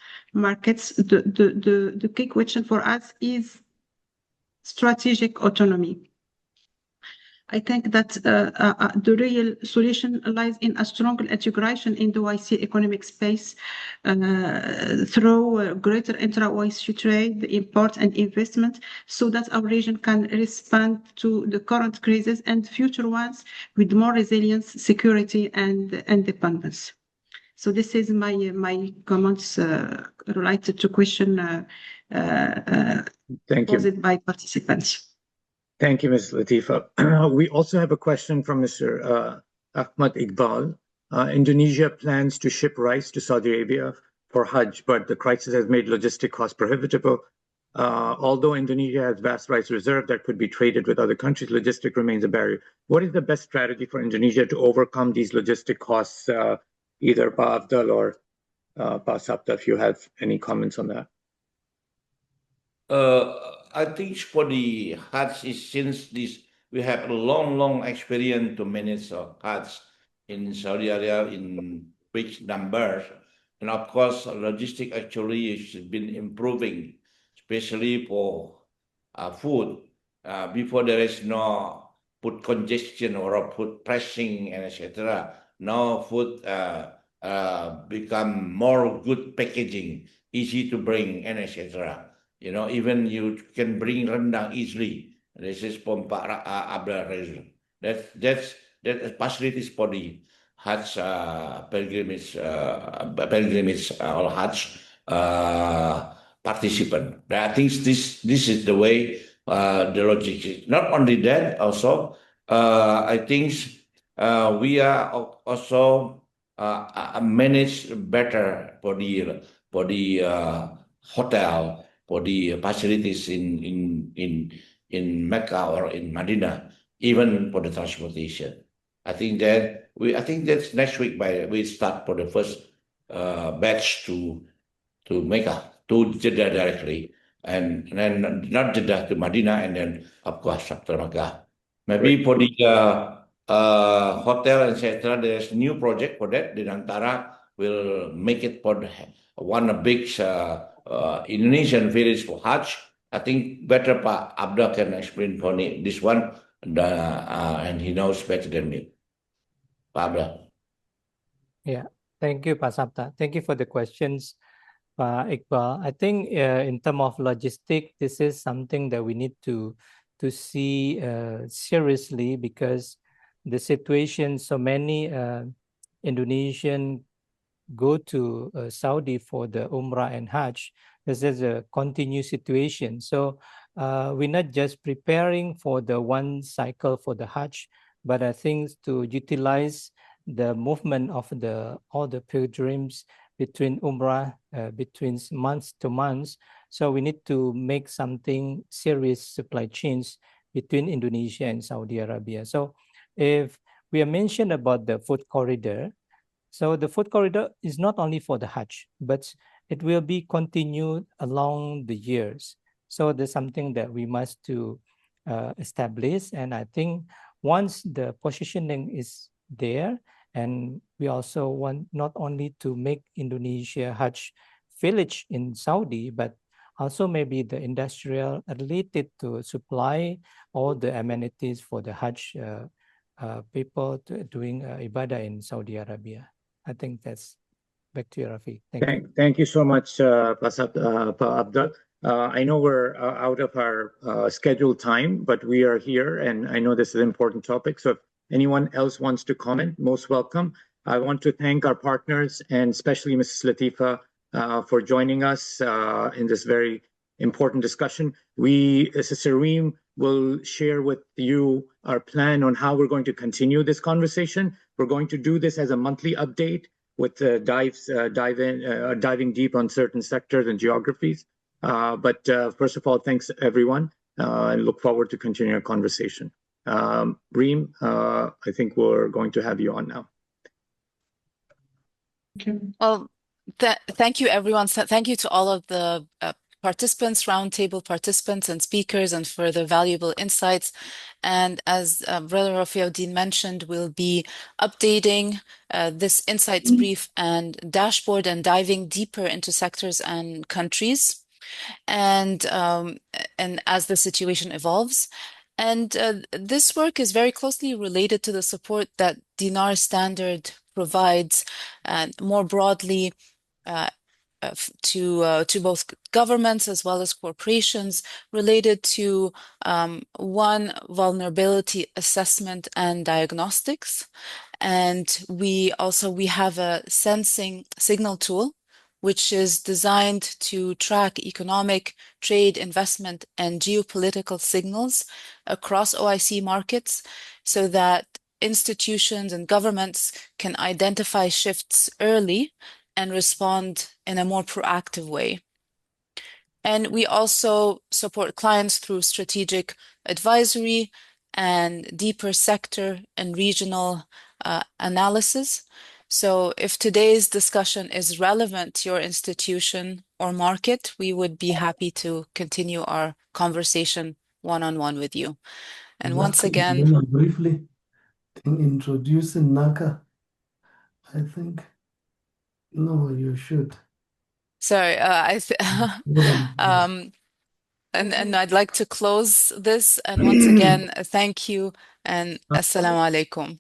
The key question for us is strategic autonomy. I think that the real solution lies in a stronger integration in the OIC economic space through greater intra-OIC trade, import and investment, so that our region can respond to the current crises and future ones with more resilience, security, and independence. So this is my comments related to question posed by participants. Thank you, Ms. Latifa. We also have a question from Mr. Ahmad Iqbal. Indonesia plans to ship rice to Saudi Arabia for Hajj, but the crisis has made logistic costs prohibitive. Although Indonesia has vast rice reserve that could be traded with other countries, logistic remains a barrier. What is the best strategy for Indonesia to overcome these logistic costs, either Bouabdellaoui or Sapta, if you have any comments on that? I think for the Hajj, since we have a long experience to manage Hajj in Saudi Arabia in big numbers, and of course, logistics actually has been improving, especially for food. Before there is no food congestion or food pressing and etc. Now food become more good packaging, easy to bring and etc. You know, even you can bring rendang easily. This is from Pak Afdhal. That's facilities for the Hajj pilgrimage or Hajj participant. I think this is the way the logic is. Not only that, also I think we are also managed better for the hotel, for the facilities in Mecca or in Medina, even for the transportation. I think that's next week we start for the first batch to Mecca, to Jeddah directly, and then not Jeddah to Medina, and then of course after Mecca. Maybe for the hotel etc. There's new project for that. The Antara will make it for one big Indonesian village for Hajj. I think better Pak Afdhal can explain for me this one, and he knows better than me. Pak Afdhal. Yeah, thank you, Pak Sapta. Thank you for the questions, Pak Iqbal. I think in terms of logistics, this is something that we need to see seriously, because the situation, so many Indonesian go to Saudi for the Umrah and Hajj. This is a continuous situation. So we're not just preparing for the one cycle for the Hajj, but I think to utilize the movement of all the pilgrims, between Umrah, between months to months. So we need to make something serious supply chains between Indonesia and Saudi Arabia. So if we are mentioned about the food corridor, so the food corridor is not only for the Hajj, but it will be continued along the years. So there's something that we must to establish. And I think once the positioning is there, and we also want not only to make Indonesia Hajj village in Saudi, but also maybe the industrial related to supply all the amenities for the Hajj people doing ibadah in Saudi Arabia. I think that's back to you, Rafi. Thank you so much, Abdul. I know we're out of our scheduled time, but we are here, and I know this is an important topic. So if anyone else wants to comment, most welcome. I want to thank our partners, and especially Mrs. Latifa, for joining us in this very important discussion. Sister Reem will share with you our plan on how we're going to continue this conversation. We're going to do this as a monthly update with diving deep on certain sectors and geographies. But first of all, thanks everyone, and look forward to continuing our conversation. Reem, I think we're going to have you on now. Well, thank you, everyone. So thank you to all of the participants, roundtable participants and speakers, and for the valuable insights. And as Brother Rafi-uddin mentioned, we'll be updating this insights brief and dashboard and diving deeper into sectors and countries, and as the situation evolves. And this work is very closely related to the support that DinarStandard provides, more broadly, to both governments as well as corporations, related to one, vulnerability assessment and diagnostics. And we have a sensing signal tool, which is designed to track economic, trade, investment, and geopolitical signals across OIC markets, so that institutions and governments can identify shifts early and respond in a more proactive way. And we also support clients through strategic advisory and deeper sector and regional analysis. So if today's discussion is relevant to your institution or market, we would be happy to continue our conversation one-on-one with you. And once again, briefly introducing Naka, I think. No, you should. Sorry, and I'd like to close this. And once again, thank you, and assalamu alaikum.